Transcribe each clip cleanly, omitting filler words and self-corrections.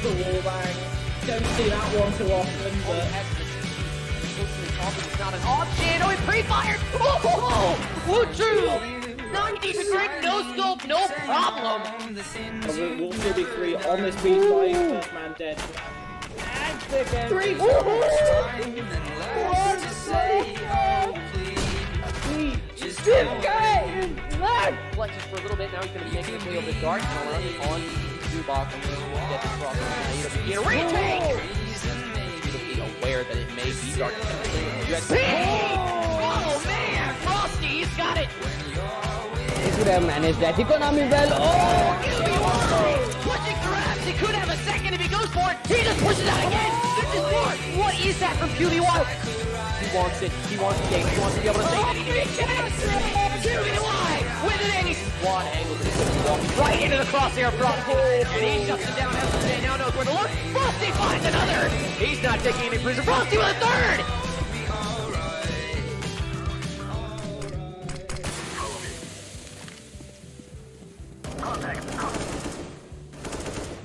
the wallbang. Don't see that one too often, but... It's not an option. Oh, he pre-fired. Oh, Wuchu. 90-degree, no scope, no problem. We'll still be 3 on this beat fight. First man dead. And second. 3. What? Flexes for a little bit. Now he's going to be making his way over the dark. And around it on Zubok. And we'll get this cross. Get a retake. Be aware that it may be dark. Oh man, Frosty, he's got it. He could have managed that economy well. Oh, pushing grabs. He could have a second if he goes for it. He just pushes out again. This is more. What is that from QBY? He wants it. He wants the game. He wants to be able to say that he did QBY with an ace. One angle to walking right into the crosshair of Frosty. And he shuts it down. SJ now knows where to look. Frosty finds another. He's not taking any prison. Frosty with a third.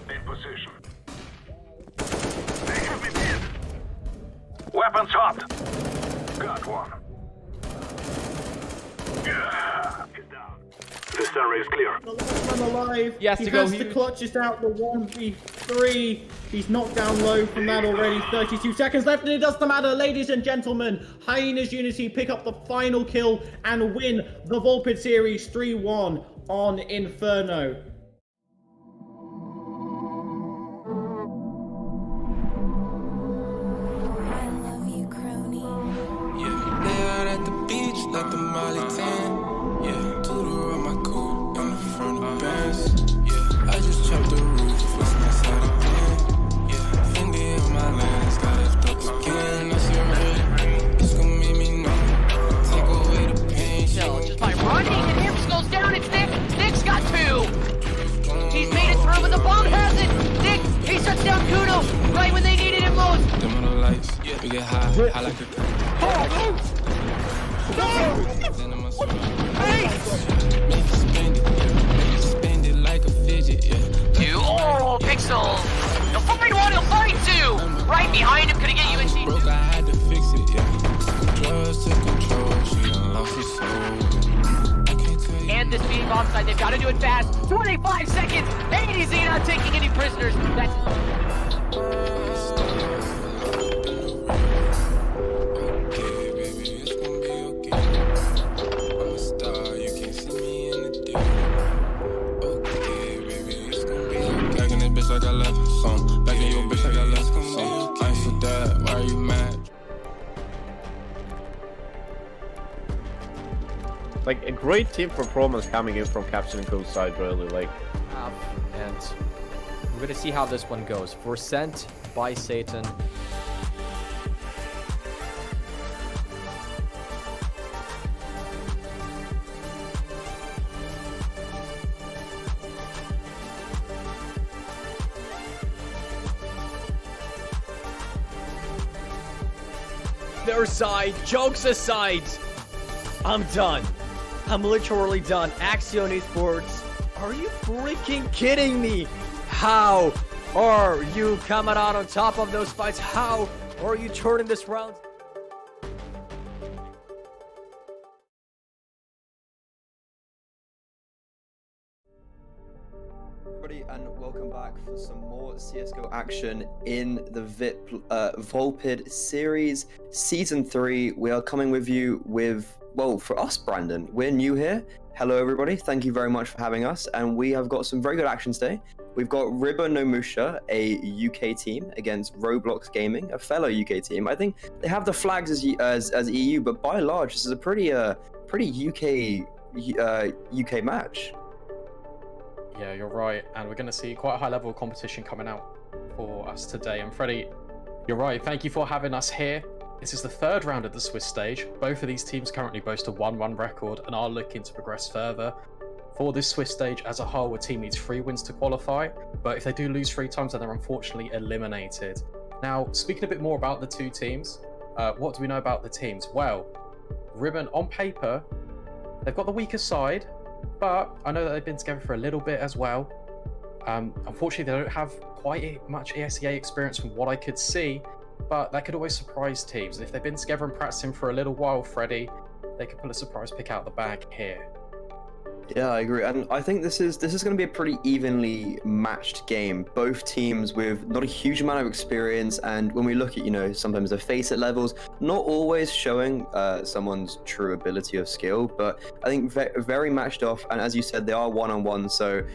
In position. They have been hit. Weapons hot. Got one. Yeah. He's down. This area is clear. The last man alive. He has to go. Has to clutch this out. The 1v3. He's knocked down low from that already. 32 seconds left, and it doesn't matter, ladies and gentlemen. Hyenas Unity pick up the final kill and win the Volpid series 3-1 on Inferno. Like the Molly 10, yeah. Tutor on my coupe in the front of Benz, yeah. I just chopped the roof, what's inside again, yeah. Fendi on my lens, got it stuck again. That's your red, it's gonna make me numb. Take away the pain. Just by running, and Hips goes down. It's Nick. Nick's got 2. He's made it through, but the bomb has it. Nick, he shuts down Kuno right when they needed him most. Dim on the lights, yeah. We get high, high like a gun. No! Hey! Make it spend it like a fidget, yeah. 2. Oh, Pixel! He'll find 1, he'll find 2! Right behind him, could he get you in team? Broke, I had to fix it, yeah. Drugs took control, she done lost her soul. And this being offside, they've got to do it fast. 25 seconds! ADZ not taking any prisoners. That's... Like I left some back in your bitch like I left some. I ain't for that, why are you mad? Like a great team performance coming in from Captain and Co's side, really. Like, And we're gonna see how this one goes. For Sent by Satan. Their side, jokes aside, I'm done. I'm literally done. Axion Esports, are you freaking kidding me? How are you coming out on top of those fights? How are you turning this round? Everybody, and welcome back for some more CSGO action in the Volpid series season 3. We are coming with you with, well, for us, Brandon, we're new here. Hello everybody, thank you very much for having us, and we have got some very good action today. We've got Riba no Musha, a UK team, against Roblox Gaming, a fellow UK team. I think they have the flags as EU, but by and large, this is a pretty UK match. Yeah, you're right, and we're going to see quite a high level of competition coming out for us today. And Freddie, you're right, thank you for having us here. This is the 3rd round of the Swiss stage. Both of these teams currently boast a 1-1 record and are looking to progress further. For this Swiss stage as a whole, a team needs 3 wins to qualify, but if they do lose 3 times, then they're unfortunately eliminated. Now, speaking a bit more about the 2 teams, what do we know about the teams? Well, Ribbon, on paper, they've got the weaker side, but I know that they've been together for a little bit as well. Unfortunately, they don't have quite much ESEA experience from what I could see, but that could always surprise teams. If they've been together and practicing for a little while, Freddy, they could pull a surprise pick out the bag here. Yeah, I agree, and I think this is going to be a pretty evenly matched game. Both teams with not a huge amount of experience, and when we look at sometimes the face-it levels, not always showing someone's true ability of skill, but I think very matched off. And as you said, they are one-on-one, so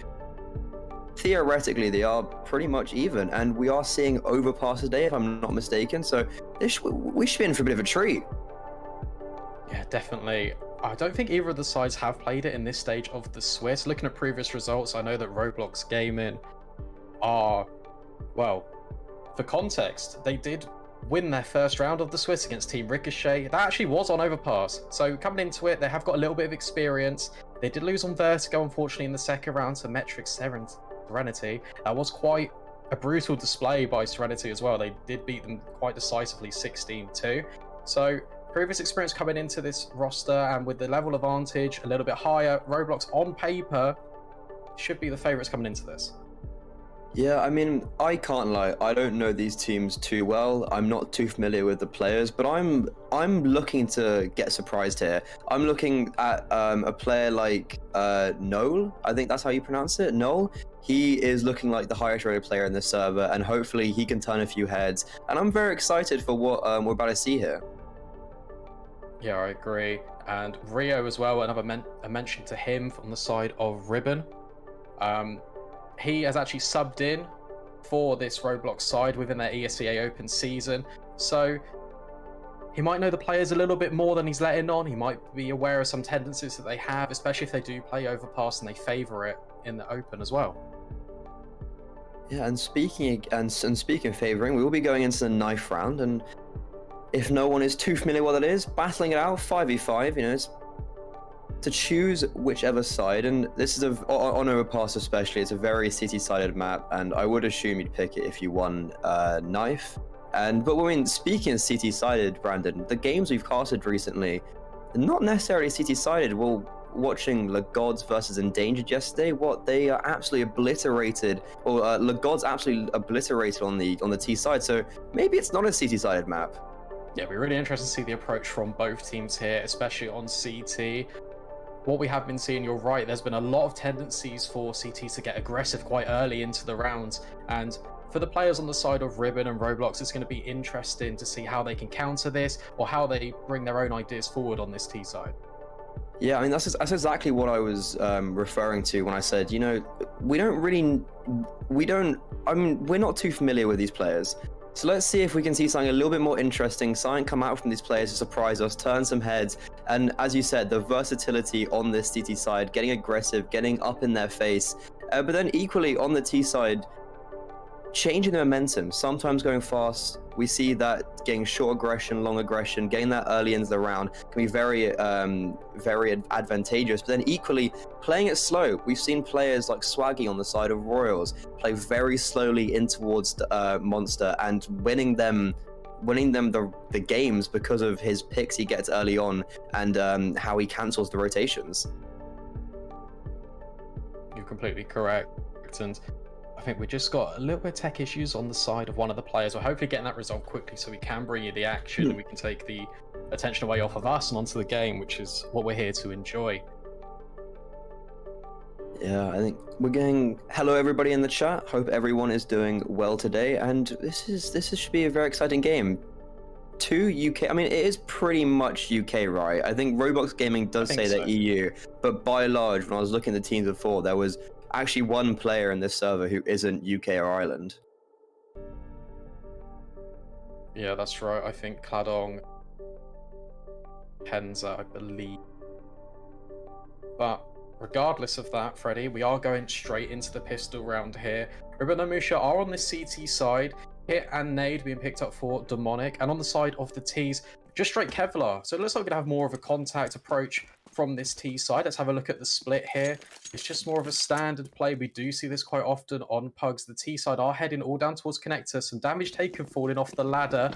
theoretically they are pretty much even. And we are seeing overpass today, if I'm not mistaken. So we should be in for a bit of a treat. Yeah, definitely. I don't think either of the sides have played it in this stage of the Swiss. Looking at previous results, I know that Roblox Gaming are, well, for context, they did win their first round of the Swiss against Team Ricochet. That actually was on Overpass. So coming into it, they have got a little bit of experience. They did lose on Vertigo, unfortunately, in the second round to Metric Serenity. That was quite a brutal display by Serenity as well. They did beat them quite decisively, 16-2. So previous experience coming into this roster, and with the level advantage a little bit higher, Roblox on paper should be the favourites coming into this. Yeah, I mean, I can't lie. I don't know these teams too well. I'm not too familiar with the players, but I'm looking to get surprised here. I'm looking at a player like Noel. I think that's how you pronounce it, Noel. He is looking like the highest rated player in the server, and hopefully he can turn a few heads. And I'm very excited for what we're about to see here. Yeah, I agree. And Rio as well, another a mention to him on the side of Ribbon. He has actually subbed in for this Roblox side within their ESEA Open season. So he might know the players a little bit more than he's letting on. He might be aware of some tendencies that they have, especially if they do play Overpass and they favour it in the Open as well. Yeah, and speaking of favouring, we will be going into the knife round, and if no one is too familiar what that is, battling it out 5v5, it's to choose whichever side, and this is on Overpass especially, it's a very city-sided map, and I would assume you'd pick it if you won knife. But when speaking of city-sided, Brandon, the games we've casted recently, not necessarily city-sided. Well, watching Le Gods versus Endangered yesterday, they are absolutely obliterated, or Le Gods absolutely obliterated on the T side. So maybe it's not a city-sided map. Yeah, it'll be really interesting to see the approach from both teams here, especially on CT. What we have been seeing, you're right, there's been a lot of tendencies for CT to get aggressive quite early into the rounds, and for the players on the side of Ribbon and Roblox, it's going to be interesting to see how they can counter this, or how they bring their own ideas forward on this T side. Yeah, I mean, that's exactly what I was referring to when I said, we're not too familiar with these players. So let's see if we can see something a little bit more interesting, something come out from these players to surprise us, turn some heads. And as you said, the versatility on this CT side, getting aggressive, getting up in their face. But then equally on the T side, changing the momentum, sometimes going fast. We see that getting short aggression, long aggression, getting that early into the round can be very advantageous. But then equally, playing it slow. We've seen players like Swaggy on the side of Royals play very slowly in towards Monster and winning them the games because of his picks he gets early on and how he cancels the rotations. You're completely correct, and I think we just got a little bit of tech issues on the side of one of the players. We're hopefully getting that resolved quickly so we can bring you the action and we can take the attention away off of us and onto the game, which is what we're here to enjoy. Yeah, I think we're getting hello everybody in the chat. Hope everyone is doing well today, and this should be a very exciting game. 2 UK, I mean, it is pretty much UK, right? I think Roblox Gaming does say they're EU, but by and large, when I was looking at the teams before, there was actually one player in this server who isn't UK or Ireland. Yeah, that's right. I think Kladong, Kenza, I believe. But regardless of that, Freddy, we are going straight into the pistol round here. Ribbon and Musha are on the CT side. Hit and Nade being picked up for Demonic. And on the side of the Ts, just straight Kevlar. So it looks like we're going to have more of a contact approach from this T side. Let's have a look at the split here. It's just more of a standard play. We do see this quite often on Pugs. The T side are heading all down towards Connector. Some damage taken falling off the ladder.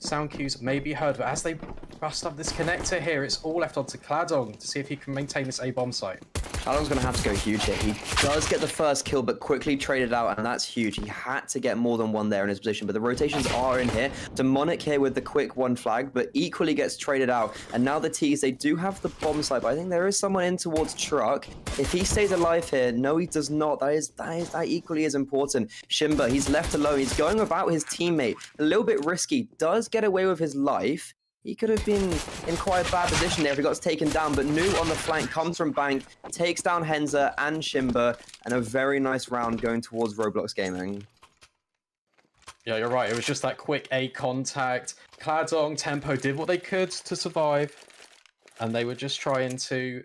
sound cues may be heard, but as they bust up this connector here, it's all left onto Kladong to see if he can maintain this A bomb site. Kladong's going to have to go huge here. He does get the first kill, but quickly traded out, and that's huge. He had to get more than one there in his position, but the rotations are in here. Demonic here with the quick one flag, but equally gets traded out. And now the T's, they do have the bomb site, but I think there is someone in towards Truck. If he stays alive here, no, he does not. That equally is important. Shimba, he's left alone. He's going about his teammate. A little bit risky. Does get away with his life. He could have been in quite a bad position there if he got taken down, but Nu on the flank comes from Bank, takes down Henza and Shimba, and a very nice round going towards Roblox Gaming. Yeah, you're right. It was just that quick A contact. Kladong, Tempo did what they could to survive, and they were just trying to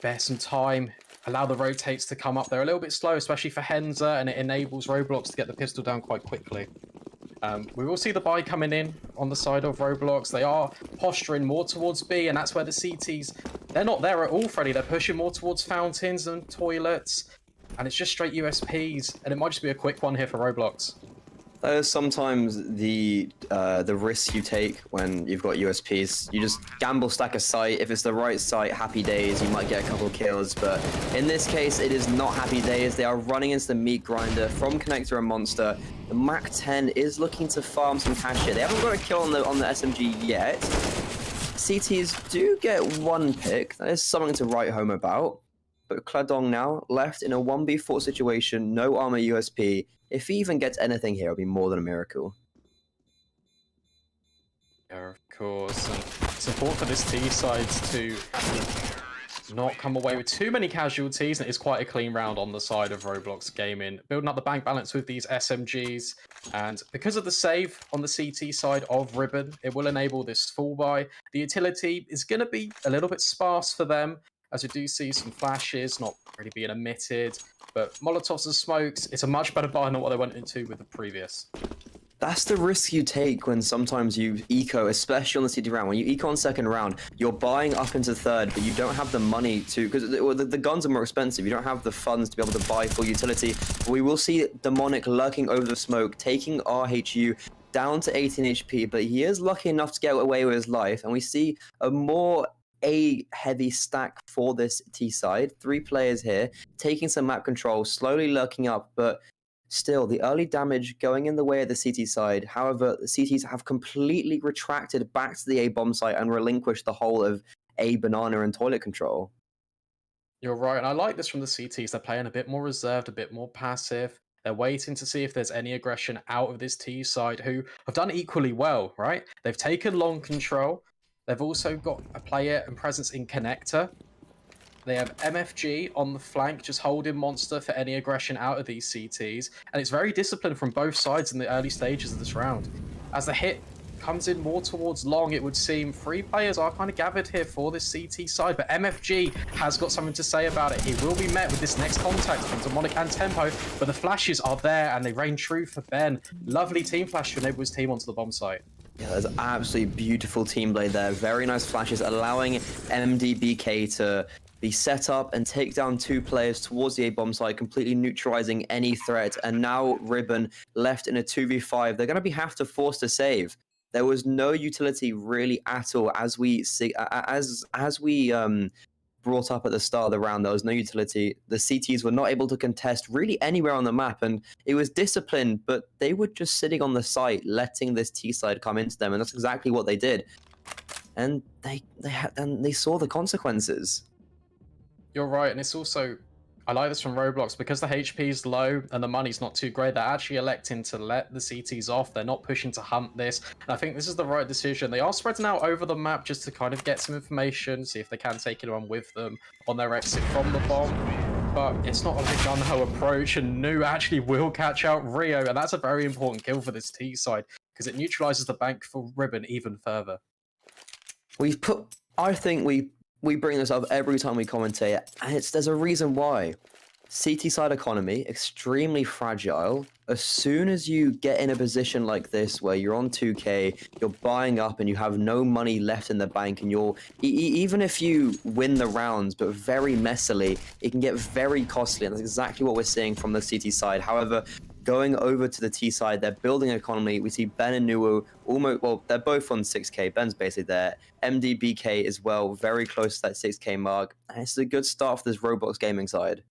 bear some time, allow the rotates to come up. They're a little bit slow, especially for Henza, and it enables Roblox to get the pistol down quite quickly. We will see the buy coming in on the side of Roblox. They are posturing more towards B, and that's where the CTs, they're not there at all, Freddy. They're pushing more towards fountains and toilets, and it's just straight USPs, and it might just be a quick one here for Roblox. That is sometimes the risks you take when you've got USPs. You just gamble, stack a site. If it's the right site, happy days, you might get a couple of kills. But in this case, it is not happy days. They are running into the meat grinder from Connector and Monster. The MAC-10 is looking to farm some cash here. They haven't got a kill on the SMG yet. CTs do get one pick. That is something to write home about. But Kladong now left in a 1v4 situation, no armor USP. If he even gets anything here, it'll be more than a miracle. Yeah, of course. And it's important for this T side to not come away with too many casualties, and it is quite a clean round on the side of Roblox Gaming. Building up the bank balance with these SMGs, and because of the save on the CT side of Ribbon, it will enable this full buy. The utility is going to be a little bit sparse for them, as we do see some flashes not really being emitted, but Molotovs and smokes, it's a much better buy than what they went into with the previous. That's the risk you take when sometimes you eco, especially on the CT round. When you eco on second round, you're buying up into third, but you don't have the money to, because the guns are more expensive. You don't have the funds to be able to buy full utility. We will see Demonic lurking over the smoke, taking RHU down to 18 HP, but he is lucky enough to get away with his life, and we see a more heavy stack for this T side. 3 players here, taking some map control, slowly lurking up, but still, the early damage going in the way of the CT side. However, the CTs have completely retracted back to the A bomb site and relinquished the whole of A banana and toilet control. You're right, and I like this from the CTs. They're playing a bit more reserved, a bit more passive. They're waiting to see if there's any aggression out of this T side, who have done equally well, right? They've taken long control. They've also got a player and presence in Connector. They have MFG on the flank, just holding Monster for any aggression out of these CTs. And it's very disciplined from both sides in the early stages of this round. As the hit comes in more towards long, it would seem 3 players are kind of gathered here for this CT side. But MFG has got something to say about it. He will be met with this next contact from Demonic and Tempo. But the flashes are there and they reign true for Ben. Lovely team flash to enable his team onto the bomb site. Yeah, there's absolutely beautiful team play there. Very nice flashes, allowing MDBK to be set up and take down 2 players towards the A bomb site, completely neutralizing any threat. And now Ribbon left in a 2v5. They're going to have to force to save. There was no utility really at all, as we brought up at the start of the round. There was no utility. The CTs were not able to contest really anywhere on the map, and it was disciplined, but they were just sitting on the site, letting this T side come into them, and that's exactly what they did. And they saw the consequences. You're right, and it's also, I like this from Roblox, because the HP is low and the money's not too great, they're actually electing to let the CTs off. They're not pushing to hunt this. And I think this is the right decision. They are spreading out over the map just to kind of get some information, see if they can take anyone with them on their exit from the bomb. But it's not a gun-ho approach, and Nu actually will catch out Rio, and that's a very important kill for this T side, because it neutralizes the bank for Ribbon even further. I think we bring this up every time we commentate, and there's a reason why. CT side economy, extremely fragile. As soon as you get in a position like this where you're on 2k, you're buying up and you have no money left in the bank, and you're even if you win the rounds, but very messily, it can get very costly, and that's exactly what we're seeing from the CT side. However, Going over to the T side, they're building an economy. We see Ben and Nuwu almost, well, they're both on 6k. Ben's basically there. MDBK as well, very close to that 6k mark. And it's a good start for this Roblox gaming side.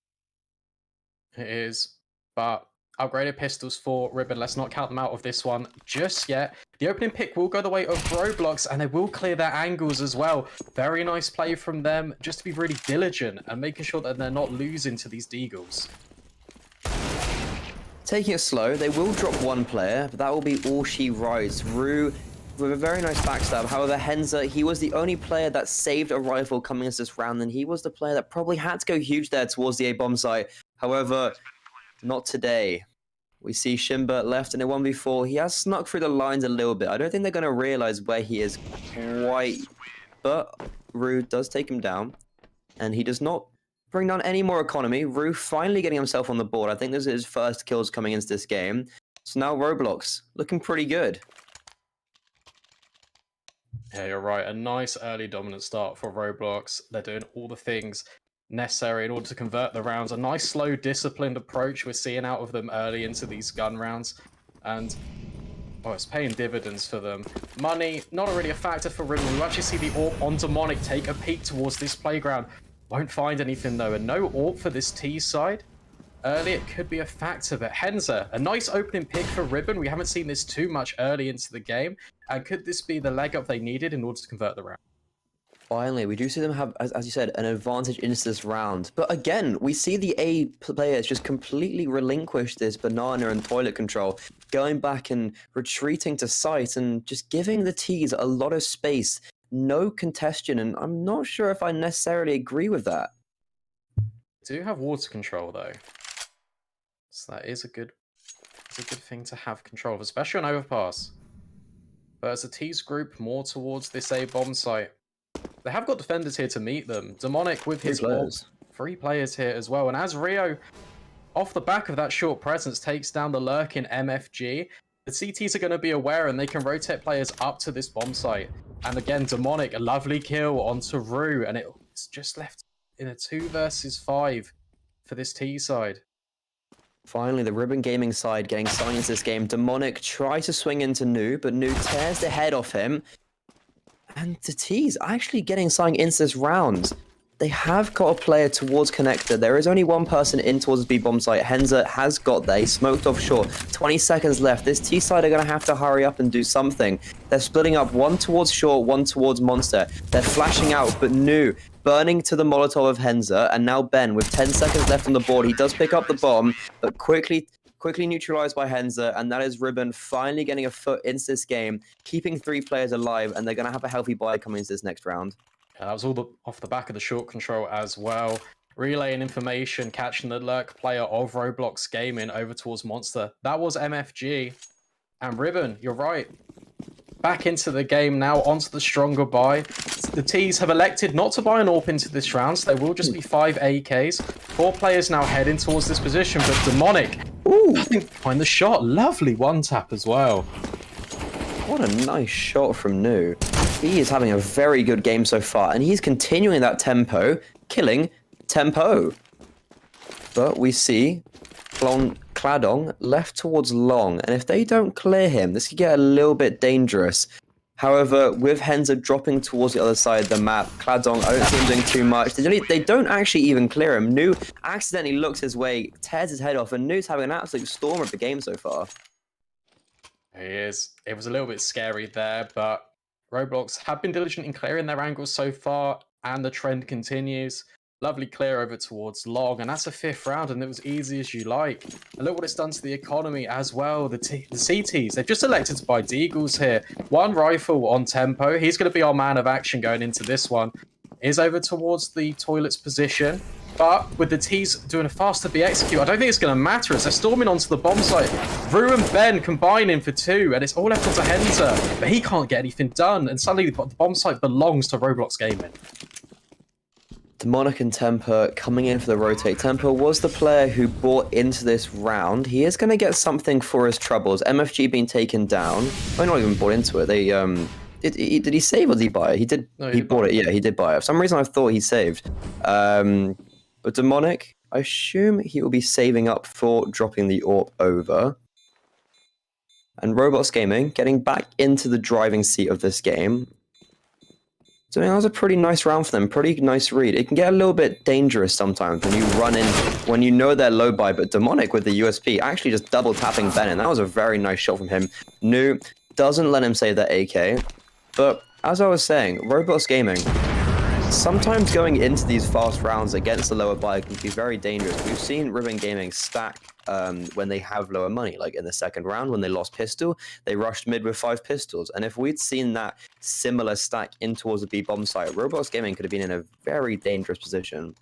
It is, but upgraded pistols for Ribbon. Let's not count them out of this one just yet. The opening pick will go the way of Roblox, and they will clear their angles as well. Very nice play from them, just to be really diligent and making sure that they're not losing to these Deagles. Taking it slow, they will drop one player, but that will be all she writes. Rue with a very nice backstab. However, Henza, he was the only player that saved a rifle coming into this round, and he was the player that probably had to go huge there towards the A-bomb site. However, not today. We see Shimba left in a 1v4. He has snuck through the lines a little bit. I don't think they're going to realize where he is quite, but Rue does take him down, and he does not bring down any more economy. Rue finally getting himself on the board. I think this is his first kills coming into this game. So now Roblox looking pretty good. Yeah, you're right. A nice early dominant start for Roblox. They're doing all the things necessary in order to convert the rounds. A nice, slow, disciplined approach we're seeing out of them early into these gun rounds. And, oh, it's paying dividends for them. Money, not really a factor for Ribbon. We actually see the AWP on Demonic take a peek towards this playground. Won't find anything though, and no AWP for this T side. Early it could be a factor, but Henza, a nice opening pick for Ribbon. We haven't seen this too much early into the game, and could this be the leg up they needed in order to convert the round? Finally, we do see them have, as you said, an advantage into this round. But again, we see the A players just completely relinquish this banana and toilet control, going back and retreating to site and just giving the T's a lot of space. No congestion, and I'm not sure if I necessarily agree with that. Do have water control though, so that is a good thing to have control of, especially on overpass. But as the T's group more towards this A bomb site, they have got defenders here to meet them. Demonic with his three players here as well, and as Rio, off the back of that short presence, takes down the lurking MFG. The CTs are going to be aware, and they can rotate players up to this bomb site. And again, Demonic, a lovely kill onto Rue, and it's just left in a 2 versus 5 for this T side. Finally, the Ribbon Gaming side getting signed into this game. Demonic tries to swing into Nu, but Nu tears the head off him. And the T's actually getting signed into this round. They have got a player towards connector. There is only one person in towards the B-bomb site. Henza has got there. He smoked off short. 20 seconds left. This T side are going to have to hurry up and do something. They're splitting up, one towards short, one towards monster. They're flashing out, but Nu burning to the Molotov of Henza, and now Ben with 10 seconds left on the board. He does pick up the bomb, but quickly neutralized by Henza, and that is Ribbon finally getting a foot into this game, keeping 3 players alive, and they're going to have a healthy buy coming into this next round. Yeah, that was all off the back of the short control as well. Relaying information, catching the lurk player of Roblox Gaming over towards Monster. That was MFG. And Ribbon, you're right. Back into the game now, onto the stronger buy. The T's have elected not to buy an AWP into this round, so there will just be 5 AKs. 4 players now heading towards this position, but Demonic, nothing behind the shot. Lovely one tap as well. What a nice shot from Nu. He is having a very good game so far, and he's continuing that tempo, killing tempo. But we see Kladong left towards long, and if they don't clear him, this could get a little bit dangerous. However, with Henza dropping towards the other side of the map, Kladong, I don't see him doing too much. They don't actually even clear him. Nu accidentally looks his way, tears his head off, and Nu's having an absolute storm of the game so far. He is. It was a little bit scary there, but Roblox have been diligent in clearing their angles so far, and the trend continues. Lovely clear over towards long, and that's a 5th round, and it was easy as you like. And look what it's done to the economy as well. The CTs, they've just elected to buy Deagles here. 1 rifle on tempo. He's going to be our man of action going into this one. Is over towards the toilets position. But with the T's doing a faster B execute, I don't think it's going to matter as they're storming onto the bomb site. Rue and Ben combining for 2, and it's all left onto Henza. But he can't get anything done, and suddenly the bomb site belongs to Roblox Gaming. Demonic and Temper coming in for the rotate. Temper was the player who bought into this round. He is going to get something for his troubles. MFG being taken down. Well, not even bought into it. They did he save or did he buy it? He bought it. Yeah, he did buy it. For some reason, I thought he saved. But Demonic I assume he will be saving up for dropping the AWP over. And Roblox Gaming getting back into the driving seat of this game. So that was a pretty nice round for them, pretty nice read. It can get a little bit dangerous sometimes when you run in, when you know they're low buy, but Demonic with the USP actually just double tapping Ben, and that was a very nice shot from him. Nu doesn't let him save that AK, but as I was saying, Roblox Gaming, sometimes going into these fast rounds against the lower buy can be very dangerous. We've seen Ribbon Gaming stack when they have lower money, like in the second round when they lost pistol, they rushed mid with 5 pistols. And if we'd seen that similar stack in towards the B bomb site, Roblox Gaming could have been in a very dangerous position.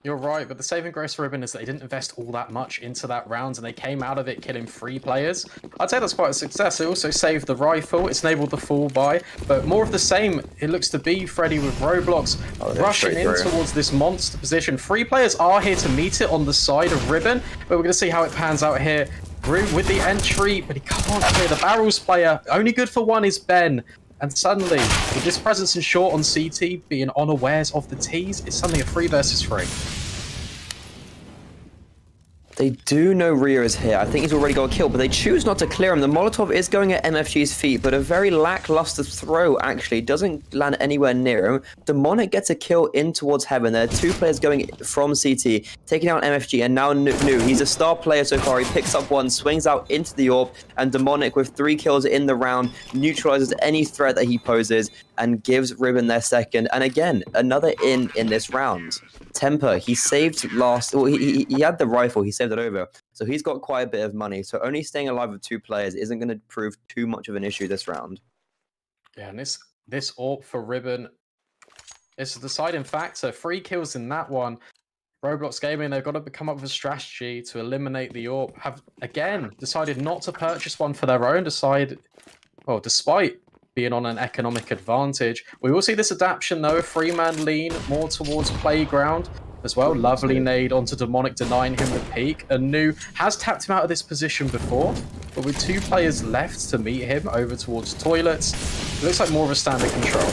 You're right, but the saving grace for Ribbon is that they didn't invest all that much into that round, and they came out of it killing 3 players. I'd say that's quite a success. It also saved the rifle, it's enabled the full buy, but more of the same, it looks to be Freddy with Roblox rushing in towards this monster position. 3 players are here to meet it on the side of Ribbon, but we're going to see how it pans out here. Root with the entry, but he can't clear the barrels player. Only good for 1 is Ben. And suddenly, with this presence in short on CT, being unawares of the T's, it's suddenly a 3 versus 3. They do know Rio is here. I think he's already got a kill, but they choose not to clear him. The Molotov is going at MFG's feet, but a very lackluster throw, actually. Doesn't land anywhere near him. Demonic gets a kill in towards Heaven. There are 2 players going from CT, taking out MFG, and now Nu. He's a star player so far. He picks up 1, swings out into the AWP, and Demonic, with 3 kills in the round, neutralizes any threat that he poses and gives Ribbon their second. And again, another in this round. Temper, he saved last... Well, he had the rifle. He saved it over. So he's got quite a bit of money. So only staying alive with 2 players isn't going to prove too much of an issue this round. Yeah, and this AWP for Ribbon is the deciding factor. 3 kills in that one. Roblox Gaming, they've got to come up with a strategy to eliminate the AWP. Have, again, decided not to purchase one for their own. Despite being on an economic advantage. We will see this adaptation, though. A 3-man lean more towards Playground as well. Lovely nade onto Demonic, denying him the peek. And Nu has tapped him out of this position before, but with 2 players left to meet him over towards toilets, it looks like more of a standard control.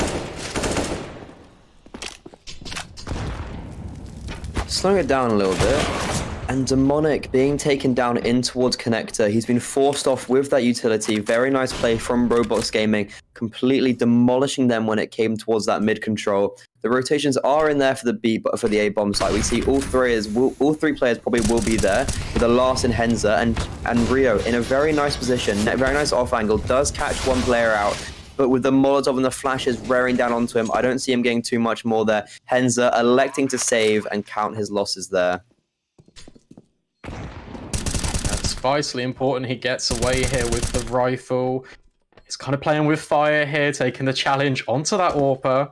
Slowing it down a little bit. And Demonic being taken down in towards Connector. He's been forced off with that utility. Very nice play from Roblox Gaming, completely demolishing them when it came towards that mid control. The rotations are in there for the B, but for the A bomb site. We see all 3 players probably will be there. With the last in Henza and Rio in a very nice position, very nice off angle, does catch 1 player out. But with the Molotov and the flashes rearing down onto him, I don't see him getting too much more there. Henza electing to save and count his losses there. That's vitally important. He gets away here with the rifle. He's kind of playing with fire here, taking the challenge onto that AWPer.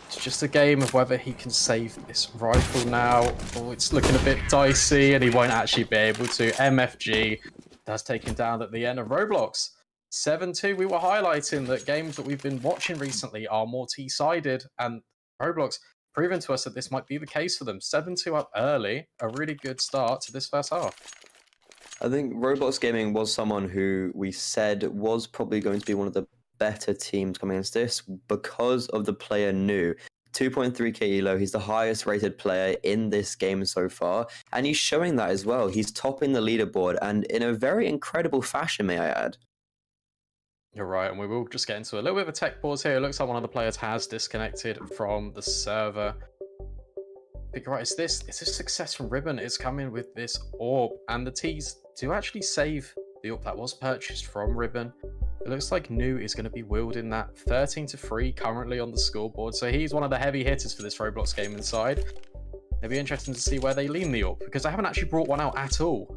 It's just a game of whether he can save this rifle now. Oh, it's looking a bit dicey, and he won't actually be able to. MFG does take him down at the end of Roblox. 7-2. We were highlighting that games that we've been watching recently are more T-sided, and Roblox proven to us that this might be the case for them. 7-2 up early, a really good start to this first half. I think Roblox Gaming was someone who we said was probably going to be one of the better teams coming into this because of the player Nu. 2.3k elo, he's the highest rated player in this game so far, and he's showing that as well. He's topping the leaderboard, and in a very incredible fashion, may I add. You're right, and we will just get into a little bit of a tech pause here. It looks like one of the players has disconnected from the server. But you're right, it's this success from Ribbon is coming with this AWP, and the T's do actually save the AWP that was purchased from Ribbon. It looks like Nu is going to be wielding that 13-3 currently on the scoreboard, so he's one of the heavy hitters for this Roblox game inside. It'll be interesting to see where they lean the AWP, because they haven't actually brought one out at all.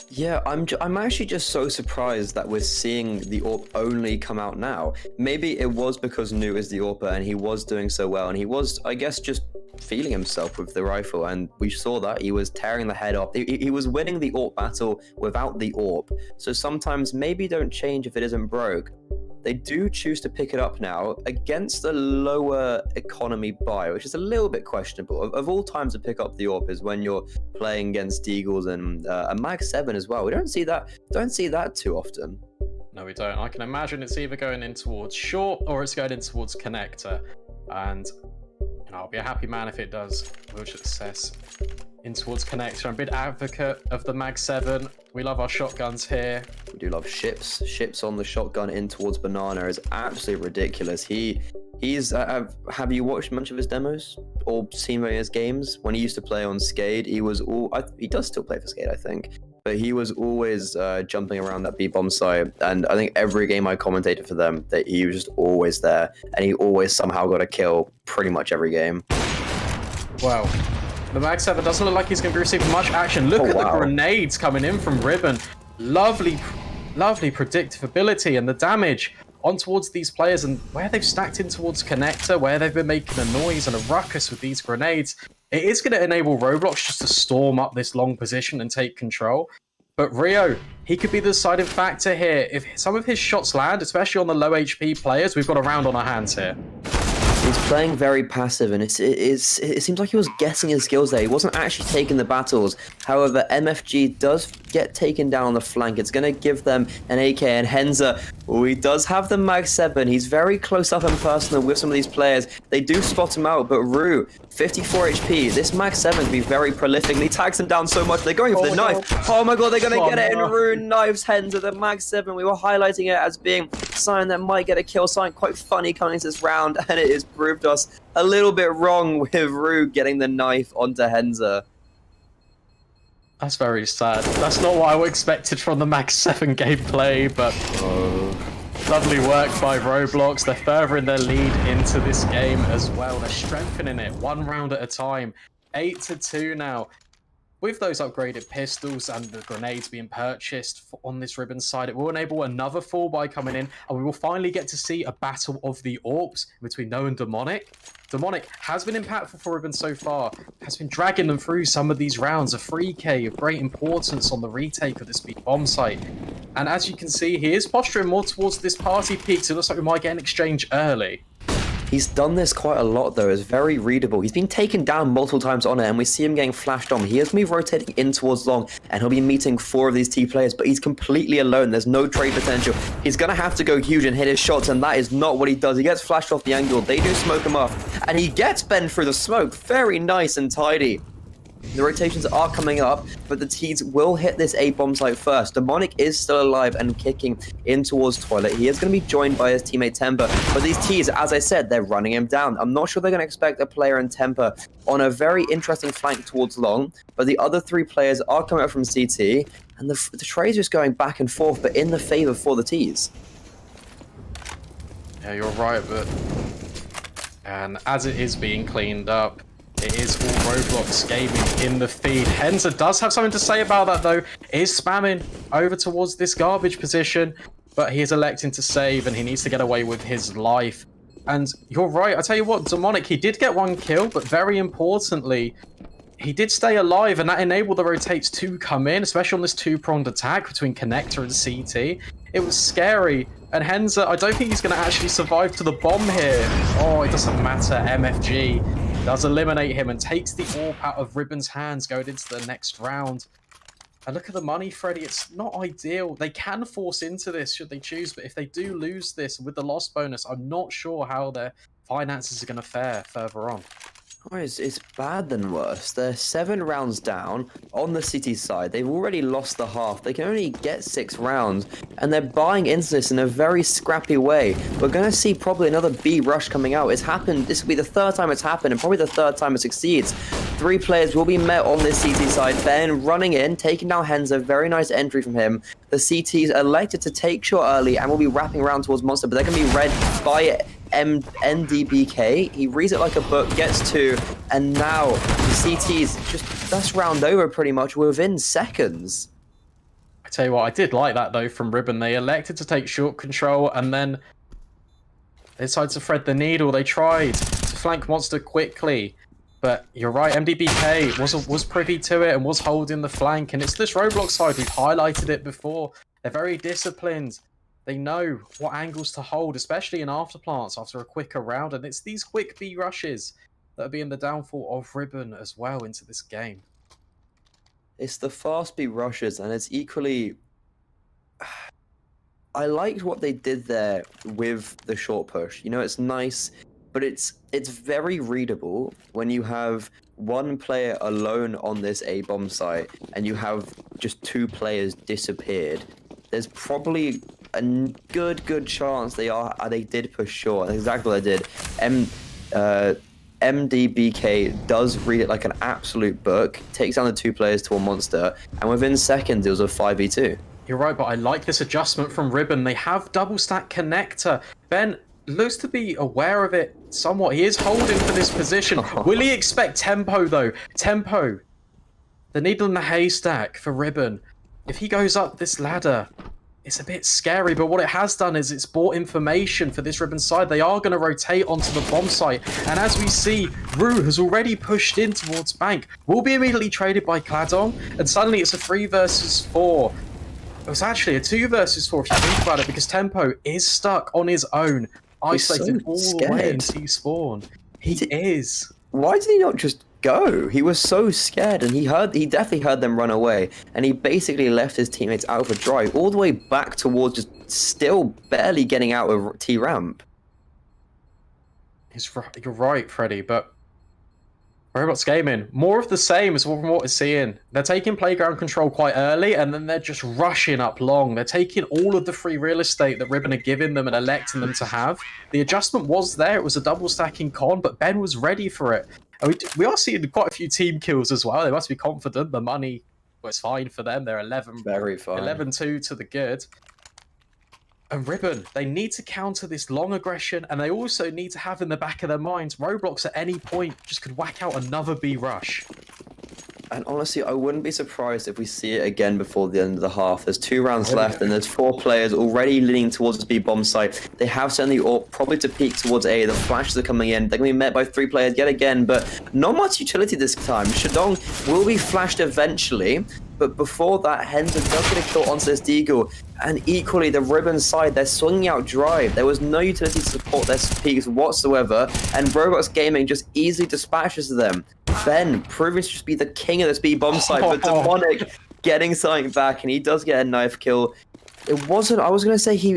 Yeah, I'm actually just so surprised that we're seeing the AWP only come out now. Maybe it was because Nu is the AWPer and he was doing so well, and he was, I guess, just feeling himself with the rifle, and we saw that. He was tearing the head off. He was winning the AWP battle without the AWP. So sometimes maybe don't change if it isn't broke. They do choose to pick it up now against a lower economy buy, which is a little bit questionable. Of all times to pick up the AWP is when you're playing against Deagles and a Mag 7 as well. We don't see that too often. No, we don't. I can imagine it's either going in towards short or it's going in towards connector. And I'll be a happy man if it does. We'll success in towards connector. I'm a big advocate of the Mag 7. We love our shotguns here. We do love ships. Ships on the shotgun in towards Banana is absolutely ridiculous. He's have you watched much of his demos or seen any of his games? When he used to play on Skade, he does still play for Skade, I think. But he was always jumping around that B-bomb site, and I think every game I commentated for them, that he was just always there, and he always somehow got a kill pretty much every game. Wow. The Mag 7 doesn't look like he's going to be receiving much action. Look at the grenades coming in from Ribbon. Lovely predictability and the damage on towards these players, and where they've stacked in towards connector, where they've been making a noise and a ruckus with these grenades. It is going to enable Roblox just to storm up this long position and take control. But Rio, he could be the deciding factor here. If some of his shots land, especially on the low HP players, we've got a round on our hands here. He's playing very passive, and it seems like he was guessing his skills there. He wasn't actually taking the battles. However, MFG does get taken down on the flank. It's going to give them an AK, and Henza, he does have the Mag 7. He's very close up and personal with some of these players. They do spot him out, but Rue, 54 HP. This Mag 7 can be very prolific, and he tags him down so much. They're going for the knife. Oh my god, they're going to get it, and Rue knives Henza, the Mag 7. We were highlighting it as being something that might get a kill, something quite funny coming into this round, and it has proved us a little bit wrong with Rue getting the knife onto Henza. That's very sad. That's not what I expected from the Mag 7 gameplay, but lovely work by Roblox. They're furthering their lead into this game as well. They're strengthening it one round at a time. 8-2 now. With those upgraded pistols and the grenades being purchased on this Ribbon side, it will enable another fall by coming in, and we will finally get to see a battle of the AWPs between Noah and Demonic. Demonic has been impactful for Ribbon so far, has been dragging them through some of these rounds. A 3K of great importance on the retake of this big bomb site. And as you can see, he is posturing more towards this party peak, so it looks like we might get an exchange early. He's done this quite a lot, though. It's very readable. He's been taken down multiple times on it, and we see him getting flashed on. He is going to be rotating in towards long, and he'll be meeting 4 of these T players, but he's completely alone. There's no trade potential. He's going to have to go huge and hit his shots, and that is not what he does. He gets flashed off the angle. They do smoke him off, and he gets bent through the smoke. Very nice and tidy. The rotations are coming up, but the T's will hit this A-bomb site first. Demonic is still alive and kicking in towards Toilet. He is going to be joined by his teammate Temper, but these T's, as I said, they're running him down. I'm not sure they're going to expect a player in Temper on a very interesting flank towards long, but the other 3 players are coming up from CT, and the trades are just going back and forth, but in the favor for the T's. Yeah, you're right, but... And as it is being cleaned up, it is all Roblox gaming in the feed. Henza does have something to say about that, though. He is spamming over towards this garbage position, but he is electing to save, and he needs to get away with his life. And you're right. I tell you what, Demonic, he did get 1 kill, but very importantly, he did stay alive, and that enabled the rotates to come in, especially on this 2-pronged attack between Connector and CT. It was scary, and Henza, I don't think he's going to actually survive to the bomb here. Oh, it doesn't matter. MFG does eliminate him and takes the AWP out of Ribbon's hands going into the next round. And look at the money, Freddy. It's not ideal. They can force into this should they choose, but if they do lose this with the loss bonus, I'm not sure how their finances are going to fare further on. Oh, it's bad than worse. They're 7 rounds down on the City side. They've already lost the half. They can only get 6 rounds, and they're buying into this in a very scrappy way. We're going to see probably another B rush coming out. It's happened. This will be the 3rd time it's happened, and probably the 3rd time it succeeds. 3 players will be met on this CT side. Ben running in, taking down Henza. Very nice entry from him. The CTs elected to take shot early and will be wrapping around towards Monster, but they're going to be read by NDBK. He reads it like a book, gets 2, and now the CT's just, that's round over pretty much within seconds. I tell you what, I did like that though from Ribbon. They elected to take short control, and then they decided to thread the needle. They tried to flank Monster quickly, but you're right, MDBK was privy to it and was holding the flank, and it's this Roblox side, we've highlighted it before. They're very disciplined. They know what angles to hold, especially in afterplants after a quicker round, and it's these quick B rushes that are being the downfall of Ribbon as well into this game. It's the fast B rushes, and it's equally... I liked what they did there with the short push. You know, it's nice but it's very readable when you have one player alone on this A bomb site and you have just 2 players disappeared. There's probably a good chance they did push short. That's exactly what they did. MDBK does read it like an absolute book, takes down the 2 players to a monster, and within seconds it was a 5v2. You're right, but I like this adjustment from Ribbon. They have double stack connector. Ben looks to be aware of it somewhat. He is holding for this position. Will he expect tempo, though? Tempo. The needle in the haystack for Ribbon. If he goes up this ladder, it's a bit scary, but what it has done is it's bought information for this Ribbon side. They are going to rotate onto the bomb site. And as we see, Rue has already pushed in towards Bank. Will be immediately traded by Kladong. And suddenly it's a 3 versus 4. It was actually a 2 versus 4 if you think about it, because Tempo is stuck on his own, isolated all the way in T-spawn. He is. Why did he not just go? He was so scared, and he definitely heard them run away, and he basically left his teammates out for dry, all the way back towards just still barely getting out of T-ramp. You're right, Freddy, but Roblox Gaming, more of the same as what we're seeing. They're taking playground control quite early, and then they're just rushing up long. They're taking all of the free real estate that Ribbon are giving them and electing them to have. The adjustment was there. It was a double stacking con, but Ben was ready for it. And we are seeing quite a few team kills as well. They must be confident. The money was fine for them. They're 11-2 to the good. And Ribbon, they need to counter this long aggression, and they also need to have in the back of their minds, Roblox at any point just could whack out another B rush. And honestly, I wouldn't be surprised if we see it again before the end of the half. There's 2 rounds left, and there's 4 players already leaning towards the B bomb site. They have sent the AWP probably to peek towards A. The flashes are coming in. They're going to be met by 3 players yet again, but not much utility this time. Shadong will be flashed eventually, but before that, Henzer does get a kill onto this Deagle. And equally, the Ribbon side, they're swinging out dry. There was no utility to support their peaks whatsoever, and Roblox Gaming just easily dispatches them. Ben proving to just be the king of this B bomb site, but Demonic getting something back, and he does get a knife kill. It wasn't. I was gonna say he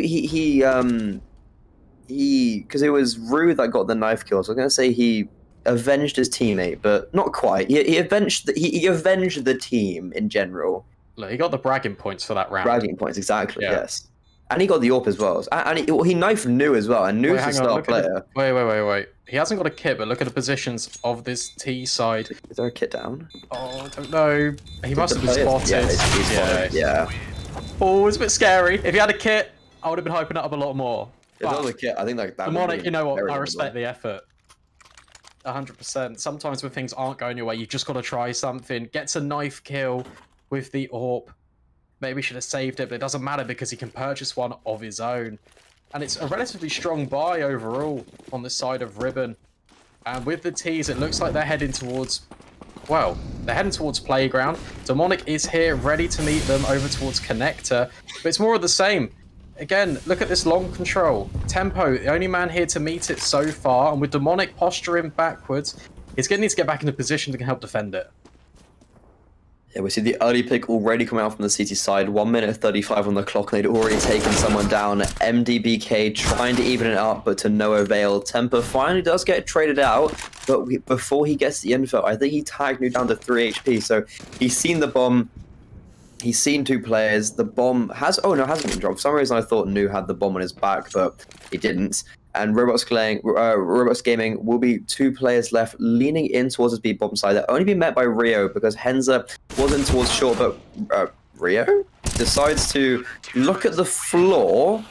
because it was Rue that got the knife kill. So I was gonna say he avenged his teammate, but not quite. He avenged the team in general. Look, he got the bragging points for that round. Bragging points, exactly. Yeah. Yes. And he got the AWP as well. And he knifed Nu as well. And Nu's the star player. Wait. He hasn't got a kit, but look at the positions of this T side. Is there a kit down? Oh, I don't know. He must have been spotted. Yeah. Oh, it's a bit scary. If he had a kit, I would have been hyping it up a lot more. If there was a kit, I think that Demonic, you know what? I respect the effort. 100%. Sometimes when things aren't going your way, you've just got to try something. Gets a knife kill with the AWP. Maybe should have saved it, but it doesn't matter because he can purchase one of his own. And it's a relatively strong buy overall on the side of Ribbon. And with the T's, it looks like they're heading towards... Well, they're heading towards Playground. Demonic is here, ready to meet them over towards Connector. But it's more of the same. Again, look at this long control. Tempo, the only man here to meet it so far. And with Demonic posturing backwards, he's going to need to get back into position to help defend it. Yeah, we see the early pick already coming out from the CT side. 1 minute 35 on the clock, and they'd already taken someone down. MDBK trying to even it up, but to no avail. Temper finally does get traded out, but before he gets the info, I think he tagged Nu down to 3 HP. So he's seen the bomb. He's seen 2 players. The bomb has... Oh, no, it hasn't been dropped. For some reason, I thought Nu had the bomb on his back, but he didn't. And Roblox Gaming will be 2 players left leaning in towards his B-bomb side. They'll only be met by Rio because Henzer wasn't towards short, but Rio decides to look at the floor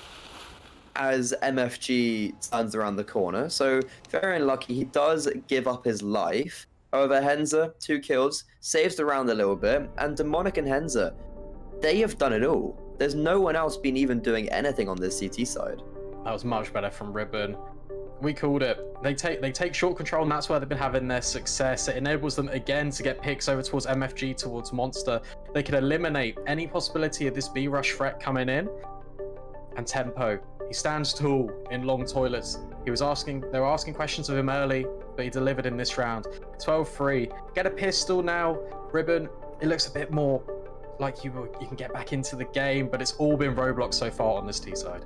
as MFG turns around the corner. So very unlucky. He does give up his life. However, Henzer, 2 kills, saves the round a little bit. And Demonic and Henzer, they have done it all. There's no one else been even doing anything on this CT side. That was much better from Ribbon. We called it. They take short control, and that's where they've been having their success. It enables them again to get picks over towards MFG, towards Monster. They can eliminate any possibility of this B rush threat coming in. And Tempo, he stands tall in long toilets. They were asking questions of him early, but he delivered in this round. 12-3. Get a pistol now, Ribbon. It looks a bit more like you can get back into the game, but it's all been Roblox so far on this T side.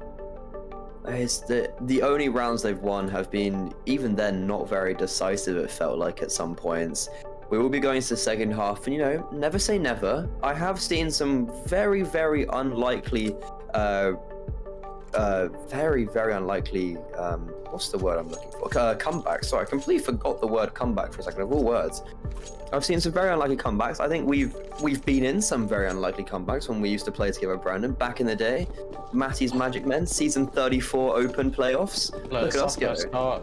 It's the only rounds they've won have been, even then, not very decisive, it felt like at some points. We will be going to the second half, and you know, never say never. I have seen some very, very unlikely, very unlikely, what's the word I'm looking for? Comeback. Sorry, I completely forgot the word comeback for a second, of all words. I've seen some very unlikely comebacks. I think we've been in some very unlikely comebacks when we used to play together, Brandon, back in the day. Matty's Magic Men, season 34 open playoffs. Look at us go.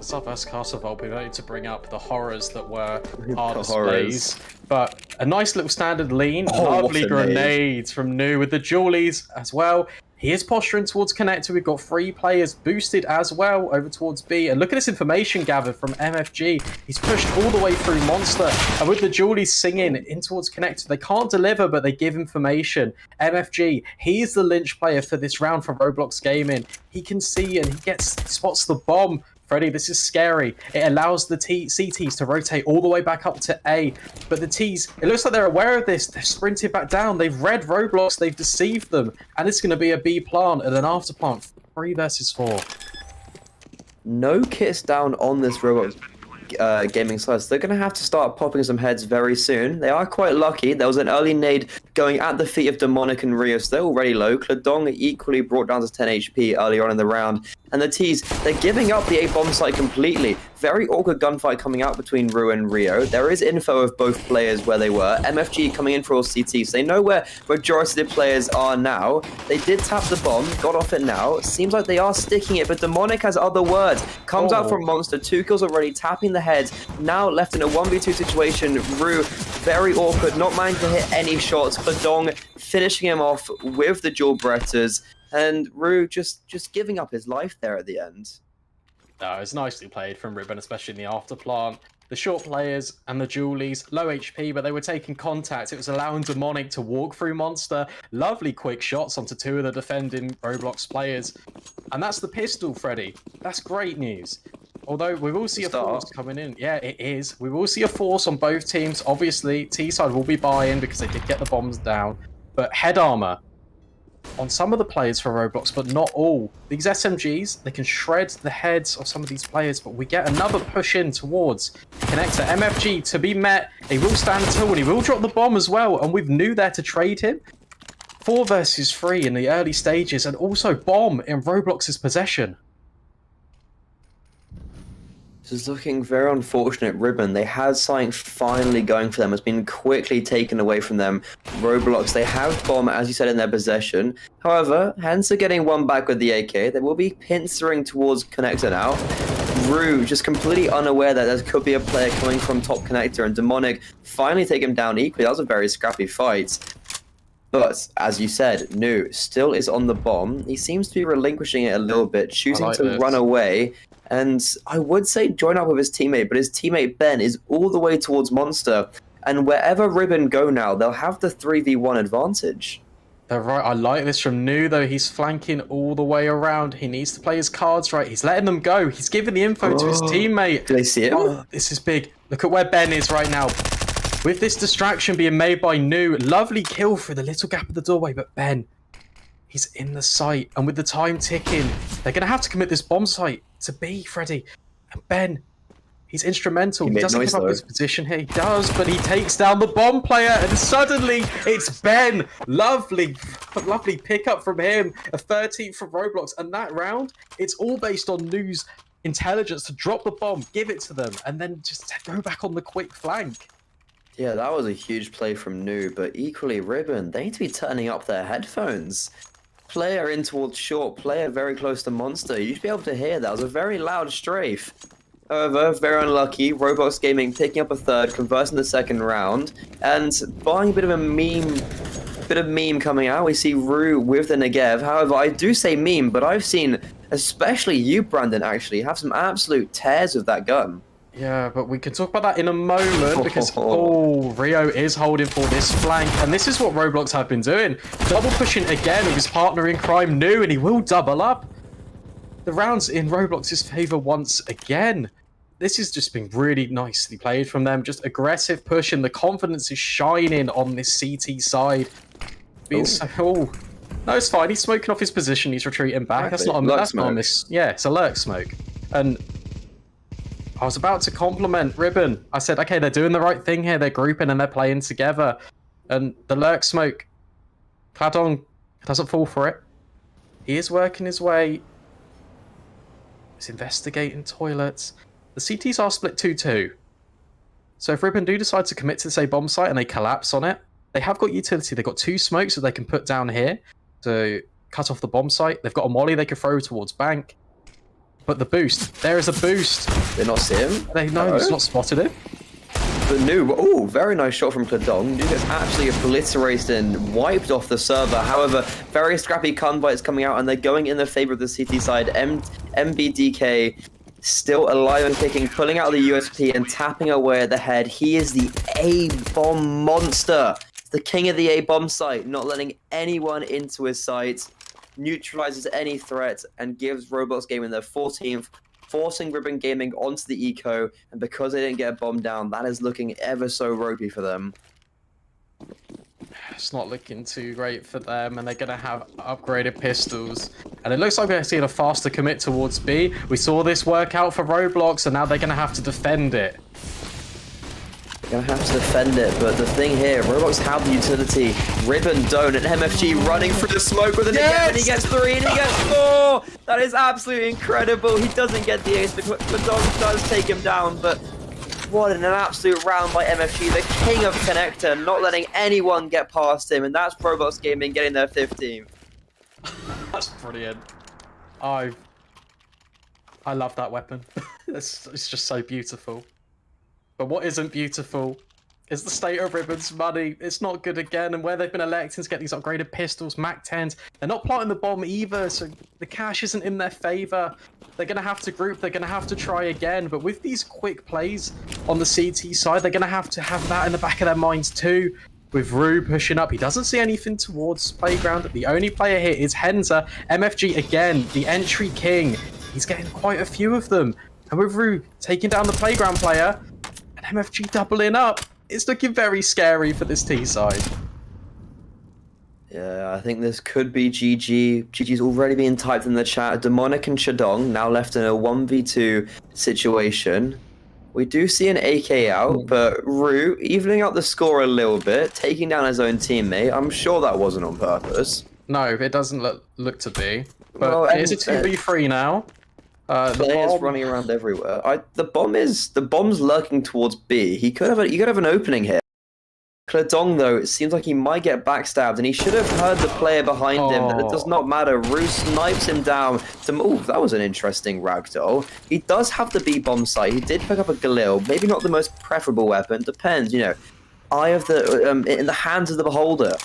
Southwest Castle Volpid, we need to bring up the horrors that were our The displays. But a nice little standard lean, Oh, lovely what a nade. grenades from New with the Julies as well. He is posturing towards connector. We've got 3 players boosted as well over towards B. And look at this information gathered from MFG. He's pushed all the way through Monster. And with the Julies singing in towards connector, they can't deliver, but they give information. MFG, he's the lynch player for this round for Roblox Gaming. He can see and he spots the bomb. Freddy, this is scary. It allows the CTs to rotate all the way back up to A. But the Ts, it looks like they're aware of this. They're sprinting back down. They've read Roblox. They've deceived them. And it's going to be a B plant and an after plant. 3 versus 4. No kits down on this Roblox gaming side, so they're going to have to start popping some heads very soon. They are quite lucky. There was an early nade going at the feet of Demonic and Rios. They're already low. Kladong equally brought down to 10 HP earlier on in the round. And the Ts, they're giving up the A bomb site completely. Very awkward gunfight coming out between Ru and Rio. There is info of both players where they were. MFG coming in for all CTs. They know where majority of the players are now. They did tap the bomb, got off it now. Seems like they are sticking it, but Demonic has other words. Comes out from Monster, 2 kills already, tapping the heads. Now left in a 1v2 situation. Ru, very awkward, not managing to hit any shots. Kladong finishing him off with the dual Bretters. And Ru just giving up his life there at the end. No, it's nicely played from Ribbon, especially in the after plant. The short players and the Julies, low HP, but they were taking contact. It was allowing Demonic to walk through Monster. Lovely quick shots onto 2 of the defending Roblox players. And that's the pistol, Freddy. That's great news. Although we will see a force coming in. Yeah, it is. We will see a force on both teams. Obviously, T-side will be buying because they did get the bombs down. But head armor on some of the players for Roblox, but not all. These SMGs, they can shred the heads of some of these players, but we get another push in towards connector. MFG to be met. He will stand tall and he will drop the bomb as well. And we've New there to trade him. 4 versus 3 in the early stages, and also bomb in Roblox's possession. This is looking very unfortunate. Ribbon, they had something finally going for them. It's been quickly taken away from them. Roblox, they have bomb, as you said, in their possession. However, Hens are getting one back with the AK. They will be pincering towards connector now. Ru just completely unaware that there could be a player coming from top connector, and Demonic finally take him down equally. That was a very scrappy fight. But, as you said, New still is on the bomb. He seems to be relinquishing it a little bit, choosing to run away. And I would say join up with his teammate, but his teammate Ben is all the way towards Monster. And wherever Ribbon go now, they'll have the 3v1 advantage. They're right. I like this from New, though. He's flanking all the way around. He needs to play his cards right. He's letting them go. He's giving the info to his teammate. Do they see him? Oh, this is big. Look at where Ben is right now. With this distraction being made by New, lovely kill through the little gap of the doorway, but Ben, he's in the site, and with the time ticking, they're going to have to commit this bomb site to B, Freddy. And Ben, he's instrumental. He doesn't give up his position here. He does, but he takes down the bomb player, and suddenly it's Ben. Lovely pickup from him. A 13th from Roblox, and that round, it's all based on New's intelligence to drop the bomb, give it to them, and then just go back on the quick flank. Yeah, that was a huge play from New, but equally Ribbon, they need to be turning up their headphones. Player in towards short, player very close to Monster. You should be able to hear that. It was a very loud strafe. However, very unlucky. Roblox Gaming picking up a third, converting the second round, and buying a bit of a meme coming out. We see Ru with the Negev. However, I do say meme, but I've seen, especially you, Brandon, actually, have some absolute tears with that gun. Yeah, but we can talk about that in a moment because, Rio is holding for this flank. And this is what Roblox have been doing. Double pushing again with his partner in crime, New, and he will double up. The round's in Roblox's favor once again. This has just been really nicely played from them. Just aggressive push, and the confidence is shining on this CT side. No, it's fine. He's smoking off his position. He's retreating back. Exactly. That's Lurk not a smoke. miss. Yeah, it's a lurk smoke. And I was about to compliment Ribbon. I said, okay, they're doing the right thing here. They're grouping and they're playing together. And the lurk smoke, Kladong doesn't fall for it. He is working his way. He's investigating toilets. The CTs are split 2-2. So if Ribbon do decide to commit to, say, bomb site and they collapse on it, they have got utility. They've got 2 smokes that they can put down here to cut off the bomb site. They've got a molly they can throw towards bank. But the boost, there is a boost. They not see him? He's not spotted it. The new, oh, very nice shot from Kladong. New gets actually obliterated and wiped off the server. However, very scrappy convoys coming out, and they're going in the favor of the CT side. MBDK still alive and kicking, pulling out the USP and tapping away at the head. He is the A-bomb monster. The king of the A-bomb site, not letting anyone into his sight, neutralizes any threat, and gives Roblox Gaming their 14th, forcing Ribbon Gaming onto the eco, and because they didn't get a bomb down, that is looking ever so ropey for them. It's not looking too great for them, and they're going to have upgraded pistols. And it looks like we're seeing a faster commit towards B. We saw this work out for Roblox, and now they're going to have to defend it. They're going to have to defend it, but the thing here, Roblox have the utility, Ribbon don't, and MFG running through the smoke with an again, and he gets 3, and he gets 4! That is absolutely incredible. He doesn't get the ace, but Kladong does take him down, but what an absolute round by MFG, the king of connector, not letting anyone get past him, and that's Roblox Gaming getting their 15th. That's brilliant. I love that weapon. It's just so beautiful. But what isn't beautiful is the state of Ribbon's money. It's not good again, and where they've been electing to get these upgraded pistols, MAC-10s, they're not planting the bomb either, so the cash isn't in their favor. They're going to have to group, they're going to have to try again, but with these quick plays on the CT side, they're going to have that in the back of their minds too. With Rue pushing up, he doesn't see anything towards playground. The only player here is Henza. MFG again, the entry king. He's getting quite a few of them. And with Rue taking down the playground player, and MFG doubling up, it's looking very scary for this T side. Yeah, I think this could be GG. GG's already being typed in the chat. Demonic and Shadong now left in a 1v2 situation. We do see an AK out, but Rue evening out the score a little bit, taking down his own teammate. I'm sure that wasn't on purpose. No, it doesn't look to be. But Well, it is a 2v3 now. Players running around everywhere. The bomb's lurking towards B. He could have an opening here. Kladong, though, it seems like he might get backstabbed, and he should have heard the player behind him. That it does not matter. Rue snipes him down. Oh, that was an interesting ragdoll. He does have the B bomb site. He did pick up a Galil. Maybe not the most preferable weapon. Depends, you know. Eye of the in the hands of the beholder.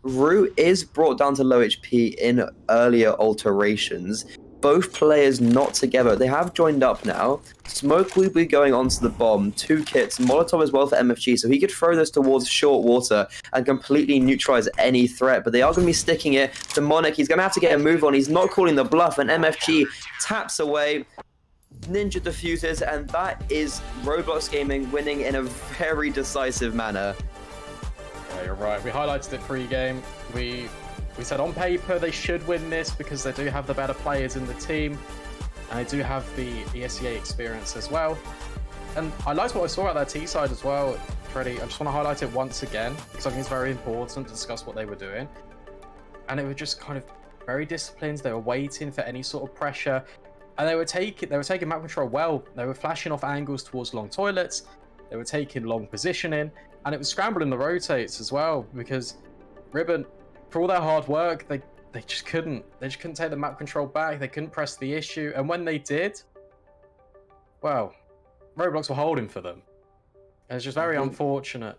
Rue is brought down to low HP in earlier alterations. Both players not together. They have joined up now. Smoke will be going onto the bomb. 2 kits. Molotov as well for MFG, so he could throw this towards short water and completely neutralize any threat. But they are going to be sticking it. Demonic, he's going to have to get a move on. He's not calling the bluff, and MFG taps away. Ninja diffuses, and that is Roblox Gaming winning in a very decisive manner. Yeah, you're right. We highlighted it pre-game. We said on paper they should win this because they do have the better players in the team, and they do have the ESEA experience as well. And I liked what I saw at their T side as well, Freddie. I just want to highlight it once again because I think it's very important to discuss what they were doing. And it was just kind of very disciplined. They were waiting for any sort of pressure, and they were taking map control well. They were flashing off angles towards long toilets. They were taking long positioning, and it was scrambling the rotates as well because Ribbon, for all their hard work, they just couldn't take the map control back. They couldn't press the issue, and when they did, well, Roblox were holding for them. And it's just very unfortunate.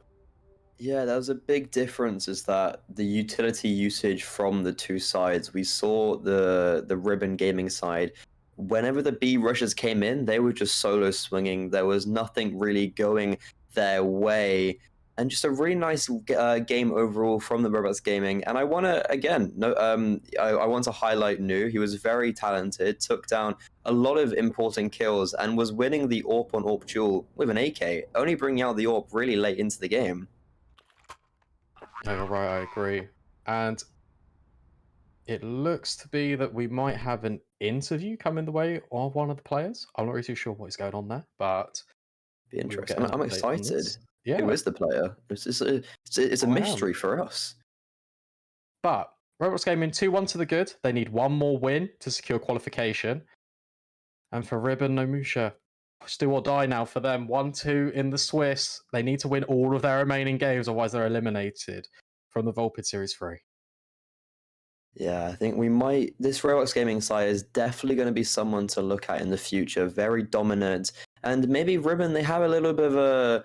Yeah, that was a big difference, is that the utility usage from the two sides. We saw the Ribbon Gaming side. Whenever the B rushers came in, they were just solo swinging. There was nothing really going their way. And just a really nice game overall from the Roblox Gaming. And I want to, again, I want to highlight Nu. He was very talented, took down a lot of important kills, and was winning the AWP on AWP duel with an AK, only bringing out the AWP really late into the game. No, you're right, I agree. And it looks to be that we might have an interview coming the way of one of the players. I'm not really too sure what is going on there, but Be we'll interesting. get an I'm update on excited. this. Yeah, Who is the player? It's a I am. mystery for us. but Roblox Gaming 2-1 to the good. They need one more win to secure qualification. And for Ribbon, no Musha. It's do or die now for them. 1-2 in the Swiss. They need to win all of their remaining games, otherwise they're eliminated from the Volpid Series 3. Yeah, I think we might. This Roblox Gaming side is definitely going to be someone to look at in the future. Very dominant, and maybe Ribbon. They have a little bit of a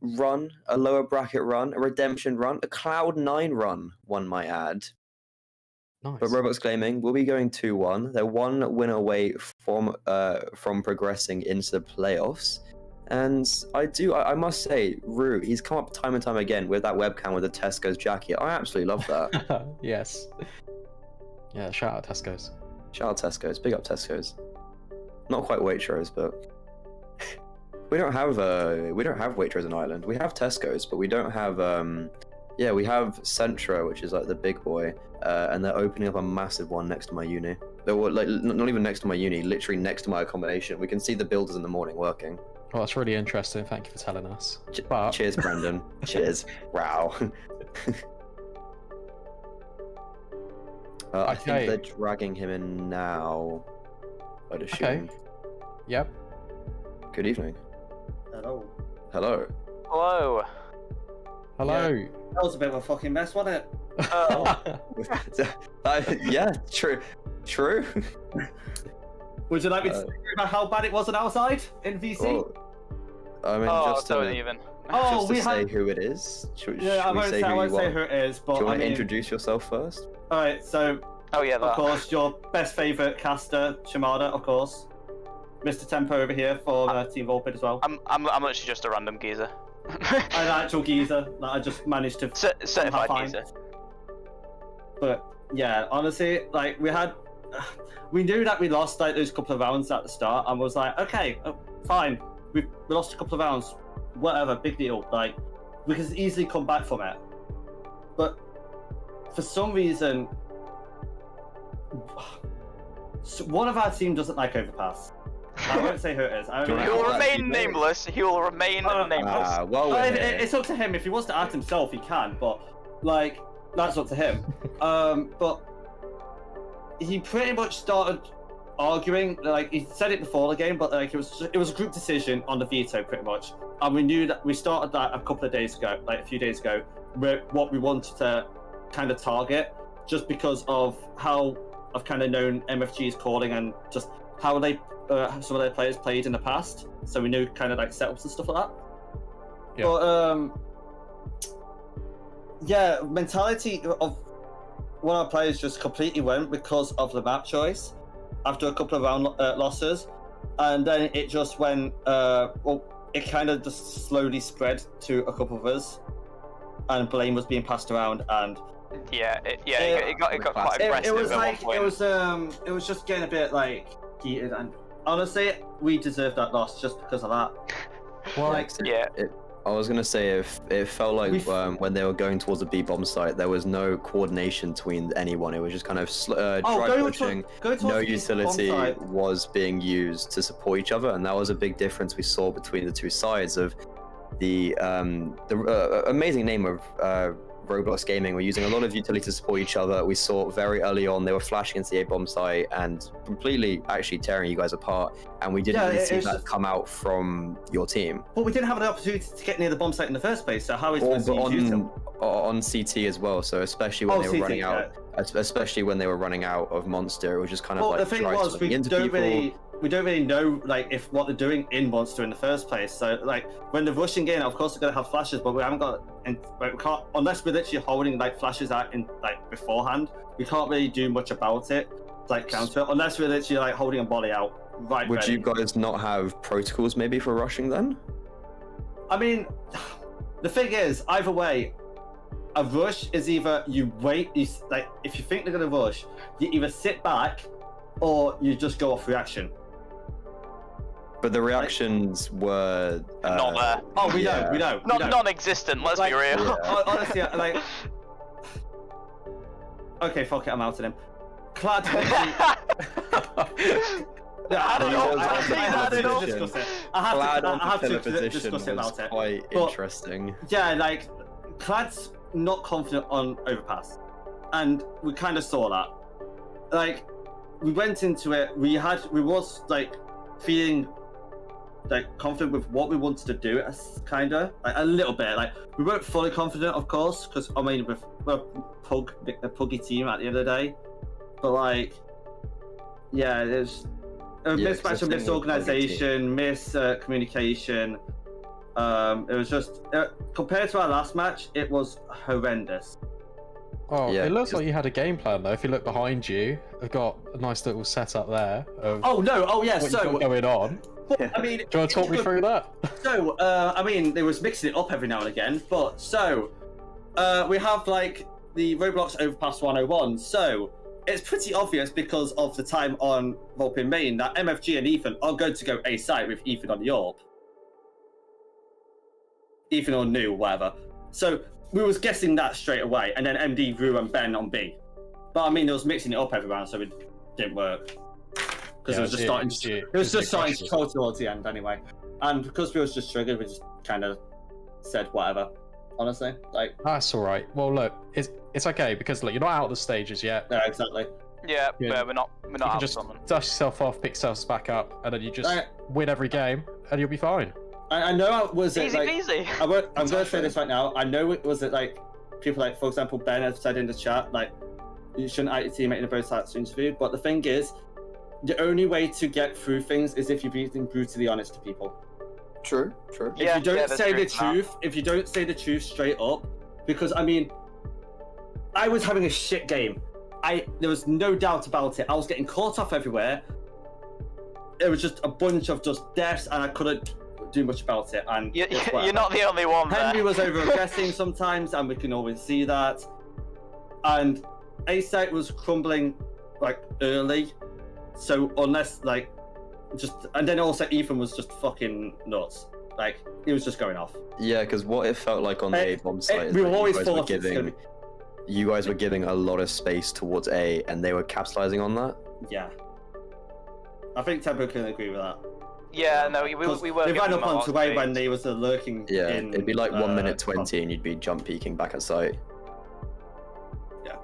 run, a lower bracket run, a redemption run, a Cloud9 run. One might add. Nice. But Roblox Gaming will be going 2-1. They're one win away from progressing into the playoffs. And I must say, Rue, he's come up time and time again with that webcam with the Tesco's jacket. I absolutely love that. Yes. Yeah, shout out Tesco's. Shout out Tesco's. Big up Tesco's. Not quite Waitrose, but we don't have Waitrose in Ireland. We have Tesco's, but we don't have we have Centra, which is like the big boy, and they're opening up a massive one next to my uni. They're like not even next to my uni, literally next to my accommodation. We can see the builders in the morning working. Well, that's really interesting. Thank you for telling us. Cheers, Brandon. Cheers. Wow. I think they're dragging him in now. I'd assume. Okay. Yep. Good evening. Hello. Hello. Hello. Hello. Yeah, that was a bit of a fucking mess, wasn't it? Yeah, true. True. Would you like me to say about how bad it was on our side in VC? Well, I mean, just don't to, even. just to say who it is. Should I we won't say say, who you say are? who it is, but Do you want I to mean, introduce yourself first? Alright, so of course your best favourite caster, Shimada, of course. Mr. Tempo over here for Team Volpid as well. I'm actually just a random geezer. An actual geezer that I just managed to certified find. geezer. But yeah, honestly, like we knew that we lost like those couple of rounds at the start, and was like, okay, fine, we lost a couple of rounds, whatever, big deal. Like we could easily come back from it. But for some reason, one of our team doesn't like overpass. I won't say who it is. He will remain nameless. He will remain nameless. It's up to him. If he wants to act himself, he can. But like, that's up to him. But he pretty much started arguing. Like he said it before the game, but like it was a group decision on the veto, pretty much. And we knew that we started that a couple of days ago, like a few days ago, what we wanted to kind of target, just because of how I've kind of known MFG's calling and just how they some of their players played in the past, so we knew kind of like setups and stuff like that. Yeah. But yeah, mentality of one of our players just completely went because of the map choice after a couple of round losses, and then it just went it kind of just slowly spread to a couple of us, and blame was being passed around, and it got quite aggressive. It was just getting a bit like heated, and honestly, we deserved that loss just because of that. Well, I was gonna say it felt like when they were going towards the B bomb site, there was no coordination between anyone. It was just kind of dry pushing. No utility was being used to support each other, and that was a big difference we saw between the two sides of the amazing name of Roblox Gaming. We're using a lot of utility to support each other. We saw very early on they were flashing into the A bomb site and completely actually tearing you guys apart, and we didn't really see that come out from your team. But we didn't have an opportunity to get near the bomb site in the first place, so how is it on CT as well? So especially when they were running out, especially when they were running out of Monster, it was just kind of like the thing was we don't really know like if what they're doing in Monster in the first place. So like when they're rushing in, of course they're gonna have flashes, but we haven't got, and we can't, unless we're literally holding like flashes out in like beforehand. We can't really do much about it, like counter it, unless we're literally like holding a volley out. Right. Would you guys not have protocols maybe for rushing then? I mean, the thing is, either way, a rush is either you wait, like if you think they're gonna rush, you either sit back or you just go off reaction. But the reactions were not there. Oh, we know. Non-existent. Let's be real. Honestly, like, okay, fuck it, I'm out of him. Clad. I have to discuss it about it. Quite But, interesting. Yeah, like Clad's not confident on overpass, and we kind of saw that. Like, we went into it. We was like feeling like confident with what we wanted to do, kind of like a little bit. Like, we weren't fully confident, of course, because I mean, we're a puggy team at the end of the day. But like, yeah, there's a mismatch of misorganization, miscommunication. It was just compared to our last match, it was horrendous. Oh, Yeah, it looks like you had a game plan though. If you look behind you, I've got a nice little setup there. Of what you got going on. I mean, Do you want to talk me through that? So, I mean, they was mixing it up every now and again, but so, we have like the Roblox Overpass 101. So, it's pretty obvious because of the time on Volpid main that MFG and Ethan are going to go A site with Ethan on the AWP. Ethan or New, whatever. So, we was guessing that straight away, and then MD, Rue, and Ben on B. But I mean, it was mixing it up every round, so it didn't work. Because it was just starting to go towards the end anyway. And because we was just triggered, we just kind of said whatever. Honestly, like, That's all right. Well, look, it's okay because look, you're not out of the stages yet. yeah, exactly. Yeah, Yeah. we're not You can out just of them. dust yourself off, pick yourselves back up, and then you just Right. win every game, and you'll be fine. I know I was it Easy like peasy. I'm going to say this right now. I know it was it like people like, for example, Ben has said in the chat, like, you shouldn't out your teammate in a both sides interview. But the thing is, the only way to get through things is if you're being brutally honest to people. True. If you don't say the truth, if you don't say the truth straight up, because I mean, I was having a shit game. There was no doubt about it. I was getting caught off everywhere. It was just a bunch of just deaths, and I couldn't do much about it. And You're not the only one there. Henry was over-aggressing sometimes, and we can always see that. And A-Site was crumbling like early, so unless like and then also Ethan was just fucking nuts. Like, he was just going off. Yeah, because what it felt like on the A bomb site is we that always you guys were thought it's giving, you guys were giving a lot of space towards A, and they were capitalizing on that. Yeah, I think Tempo can agree with that. Yeah, no, we were. They ran giving up them a lot onto of A space. when they was lurking. Yeah, in, it'd be like 1 minute 20, and you'd be jump peeking back at site.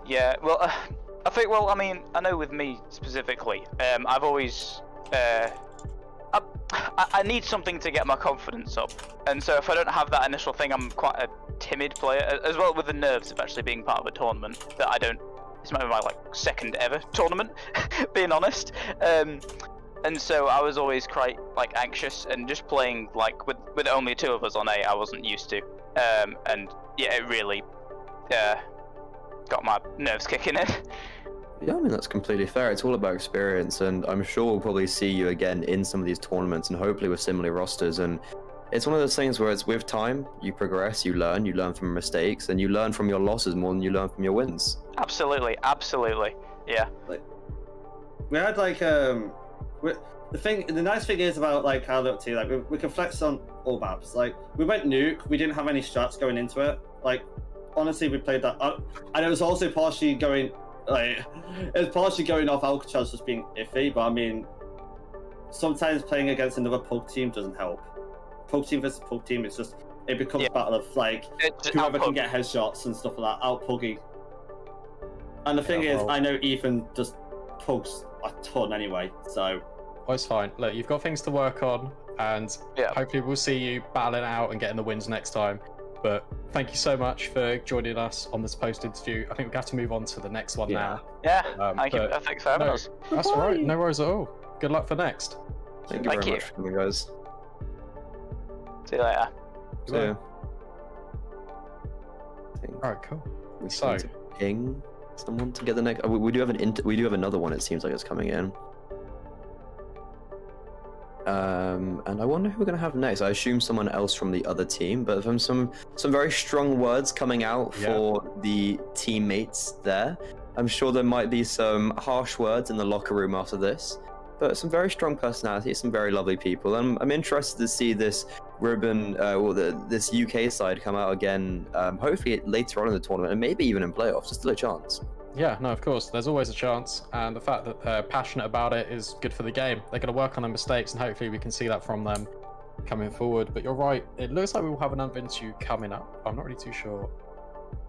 Yeah, well, I think, well, I mean, I know with me specifically, I've always, I need something to get my confidence up, and so if I don't have that initial thing, I'm quite a timid player, as well with the nerves of actually being part of a tournament that I don't. This might be my like second ever tournament, being honest. And so I was always quite like anxious, and just playing like with only two of us on A, I wasn't used to, and yeah, it really got my nerves kicking in. Yeah, I mean, that's completely fair. It's all about experience, and I'm sure we'll probably see you again in some of these tournaments, and hopefully with similar rosters. And it's one of those things where it's with time, you progress, you learn from your mistakes, and you learn from your losses more than you learn from your wins. Absolutely, yeah. Like, we had like the nice thing is about like our little team, like we can flex on all maps. Like, we went nuke, we didn't have any strats going into it. Like, honestly, we played that, and it was also partially going. Like, it was partially going off Alcatraz just being iffy, but I mean, sometimes playing against another pug team doesn't help. Pug team versus pug team, it becomes a battle of like whoever can get headshots and stuff like that, out puggy. And the thing is, I know Ethan just pugs a ton anyway, so. Oh, it's fine. Look, you've got things to work on, and hopefully we'll see you battling out and getting the wins next time. But thank you so much for joining us on this post-interview. I think we have to move on to the next one now. Yeah, thank you. Thanks for having us. That's all right. No worries at all. Good luck for next. Thank you very much for coming, guys. See you later. See ya. All right, cool. We need to ping someone to get the next. We do have we do have another one. It seems like it's coming in. And I wonder who we're gonna have next. I assume someone else from the other team, but from some very strong words coming out for the teammates there. I'm sure there might be some harsh words in the locker room after this, but some very strong personalities, some very lovely people. And I'm interested to see this ribbon, this UK side come out again, hopefully later on in the tournament, and maybe even in playoffs. There's still a chance. Yeah, no, of course. There's always a chance, and the fact that they're passionate about it is good for the game. They're going to work on their mistakes, and hopefully we can see that from them coming forward. But you're right, it looks like we will have an Unventure coming up. I'm not really too sure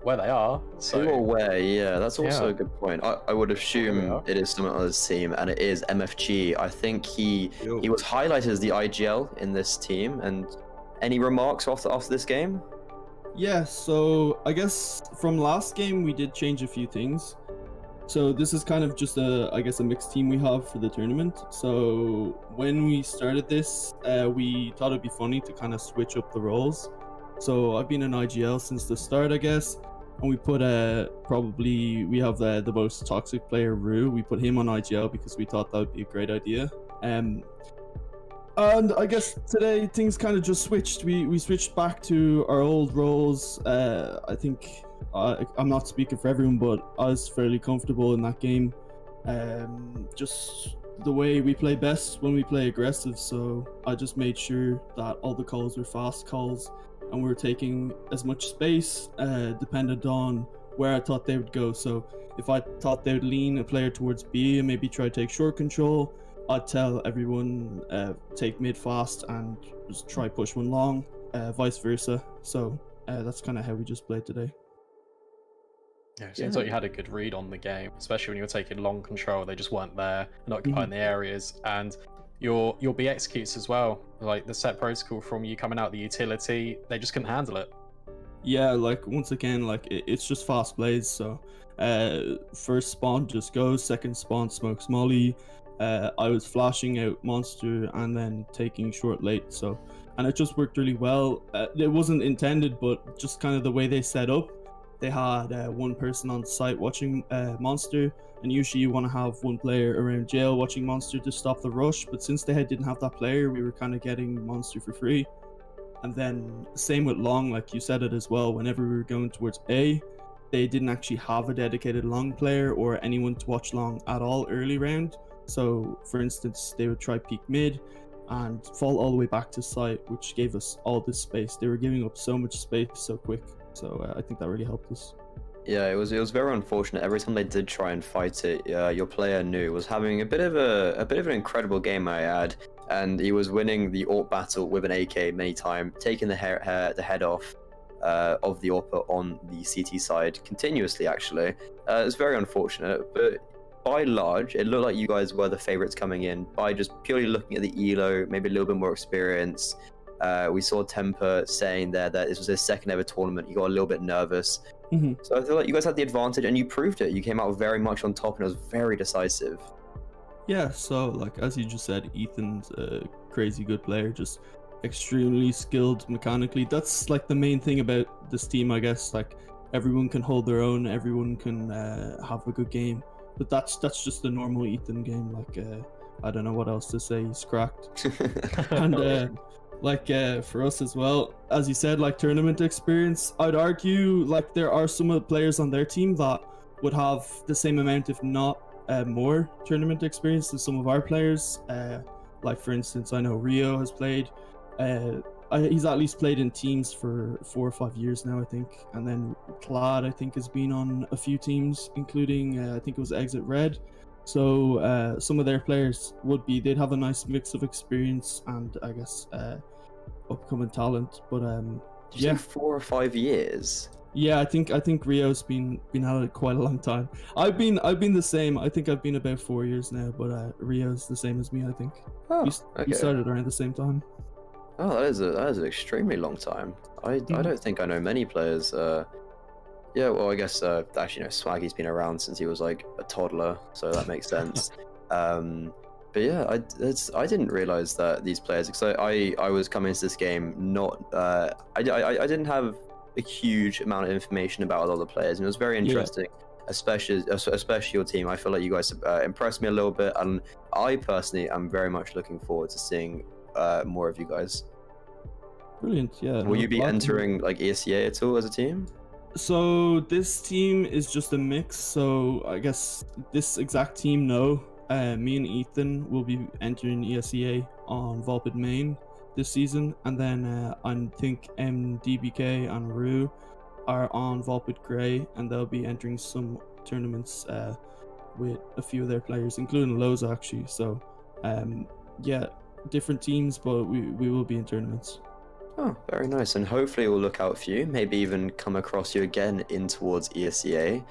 where they are. So Who or where? Yeah, that's also a good point. I would assume Yeah. it is someone on his team, and it is MFG. I think he was highlighted as the IGL in this team. And any remarks after this game? Yeah, so I guess from last game we did change a few things. So this is kind of just I guess a mixed team we have for the tournament. So when we started this, we thought it'd be funny to kind of switch up the roles. So I've been in IGL since the start, I guess, and we put we have the most toxic player, Rue. We put him on IGL because we thought that would be a great idea. And I guess today things kind of just switched. We switched back to our old roles. I think I'm not speaking for everyone, but I was fairly comfortable in that game. Just the way we play best when we play aggressive. So I just made sure that all the calls were fast calls, and we were taking as much space depended on where I thought they would go. So if I thought they would lean a player towards B and maybe try to take short control, I'd tell everyone take mid fast and just try push one long, vice versa. So that's kind of how we just played today. Yeah, it seems like you had a good read on the game, especially when you were taking long control. They just weren't there and occupying the areas. And your B executes as well. Like the set protocol from you coming out the utility, they just couldn't handle it. Yeah, like once again, like it's just fast plays. So first spawn just goes, second spawn smokes molly. I was flashing out monster and then taking short late. So, and it just worked really well. It wasn't intended, but just kind of the way they set up. They had one person on site watching monster, and usually you want to have one player around jail watching monster to stop the rush. But since they didn't have that player, we were kind of getting monster for free. And then same with long, like you said it as well. Whenever we were going towards A, they didn't actually have a dedicated long player or anyone to watch long at all early round. So for instance, they would try peek mid and fall all the way back to site, which gave us all this space. They were giving up so much space so quick. So I think that really helped us. Yeah, it was very unfortunate. Every time they did try and fight it, your player Nu was having a bit of an incredible game, I add, and he was winning the AWP battle with an AK many times, taking the head off of the AWPer on the CT side continuously. Actually, it's very unfortunate, but by and large, it looked like you guys were the favorites coming in by just purely looking at the elo, maybe a little bit more experience. We saw Temper saying there that this was his second ever tournament. He got a little bit nervous. So I feel like you guys had the advantage and you proved it. You came out very much on top and it was very decisive. Yeah, so like as you just said, Ethan's a crazy good player, just extremely skilled mechanically. That's like the main thing about this team, I guess. Like everyone can hold their own, everyone can have a good game. But that's just the normal Ethan game. Like I don't know what else to say. He's cracked. And for us as well, as you said, like tournament experience, I'd argue like there are some of the players on their team that would have the same amount, if not more tournament experience than some of our players. Like for instance, I know Rio has played. He's at least played in teams for 4 or 5 years now, I think. And then Clad, I think, has been on a few teams, including I think it was Exit Red. So some of their players they'd have a nice mix of experience and I guess upcoming talent. But yeah, 4 or 5 years. Yeah, I think Rio's been at it quite a long time. I've been the same. I think I've been about 4 years now, but Rio's the same as me, I think. We started around the same time. Oh, that is an extremely long time. I don't think I know many players. Yeah, well, I guess actually, no, Swaggy's been around since he was like a toddler, so that makes sense. But yeah, I didn't realize that these players, because I was coming into this game not I didn't have a huge amount of information about all the players, and it was very interesting. Especially your team. I feel like you guys impressed me a little bit, and I personally am very much looking forward to seeing more of you guys. Brilliant. Yeah. Will you be entering like ESEA at all as a team? So this team is just a mix. So I guess this exact team, no. Me and Ethan will be entering ESEA on Volpid main this season, and then I think MDBK and Rue are on Volpid Grey, and they'll be entering some tournaments with a few of their players, including Lowe's actually. So yeah, different teams, but we will be in tournaments. Oh, very nice. And hopefully we'll look out for you, maybe even come across you again in towards ESCA.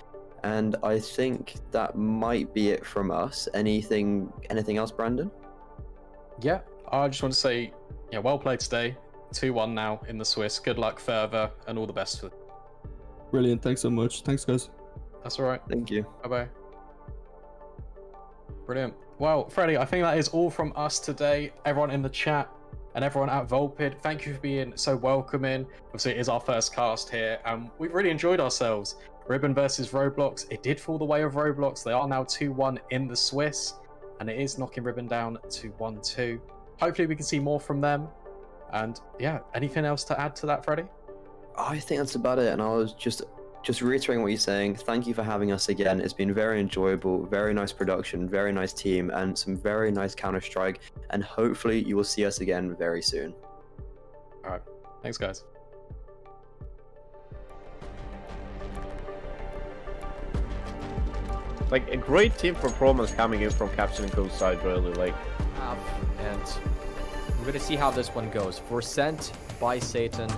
And I think that might be it from us. Anything else, Brandon? Yeah, I just want to say, yeah, well played today. 2-1 now in the Swiss. Good luck further, and all the best for. Brilliant. Thanks so much. Thanks, guys. That's all right. Thank you. Bye-bye. Brilliant. Well, Freddie, I think that is all from us today. Everyone in the chat and everyone at Volpid, thank you for being so welcoming. Obviously, it is our first cast here, and we've really enjoyed ourselves. Ribbon versus Roblox. It did fall the way of Roblox. They are now 2-1 in the Swiss, and it is knocking Ribbon down to 1-2. Hopefully, we can see more from them. And yeah, anything else to add to that, Freddie? I think that's about it. And I was just reiterating what you're saying. Thank you for having us again. It's been very enjoyable, very nice production, very nice team, and some very nice Counter-Strike. And hopefully you will see us again very soon. All right. Thanks, guys. Like a great team performance coming in from Captain and Cool's side, really. Like, And we're going to see how this one goes. For Sent by Satan.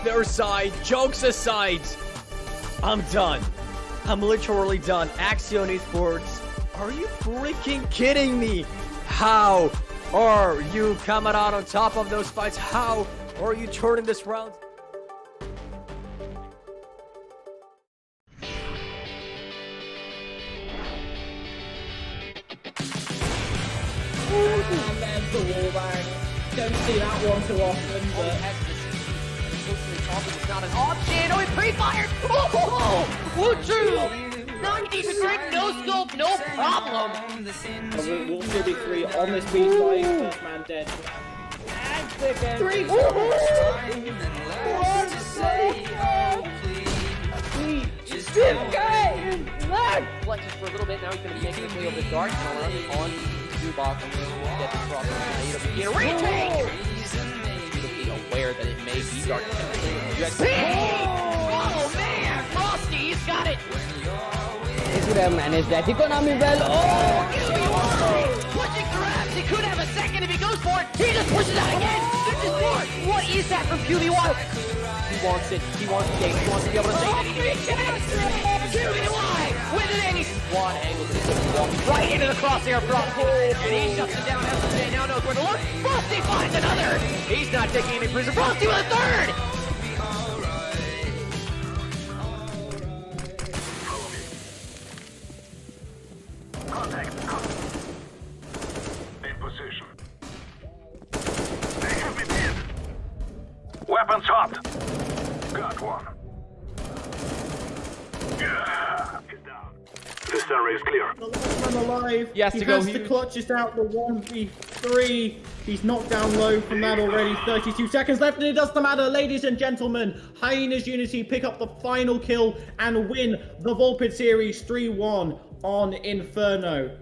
Their side, jokes aside, I'm done. I'm literally done. Axion Esports, are you freaking kidding me? How are you coming out on top of those fights? How are you turning this round? There's the wallbang. Don't see that one too often, but... It's not an option. Oh, he pre-fired. Oh, Woo-choo. 90%, no scope, no problem. We'll still be 3 on this B side. First man dead. And second. 3. Flexes for a little bit. Now he's going to be making his way over the dark tunnel on Zubak. Get the cross. Get a retake. Aware that it may be dark. Oh man, Frosty, he's got it. He could have managed that economy well. Oh, pushing grabs. He could have a second if he goes for it. He just pushes out again. What is that from PewDiePie? He wants it. He wants the game. He wants to be able to say PewDiePie with an ace. One angle. Walking right into the crosshair Frosty. And he shuts it down. SJ now knows where to look. Frosty finds another. He's not taking any prison. Frosty with a third. In position. They have been hit. Weapons hot. Got one. Yeah, he's down. This area is clear. The last man alive. He has to has go to huge. clutch this out the 1v3. He's knocked down low from that already. 32 seconds left, and it doesn't matter, ladies and gentlemen. Hyenas Unity pick up the final kill and win the Volpid series 3-1 on Inferno.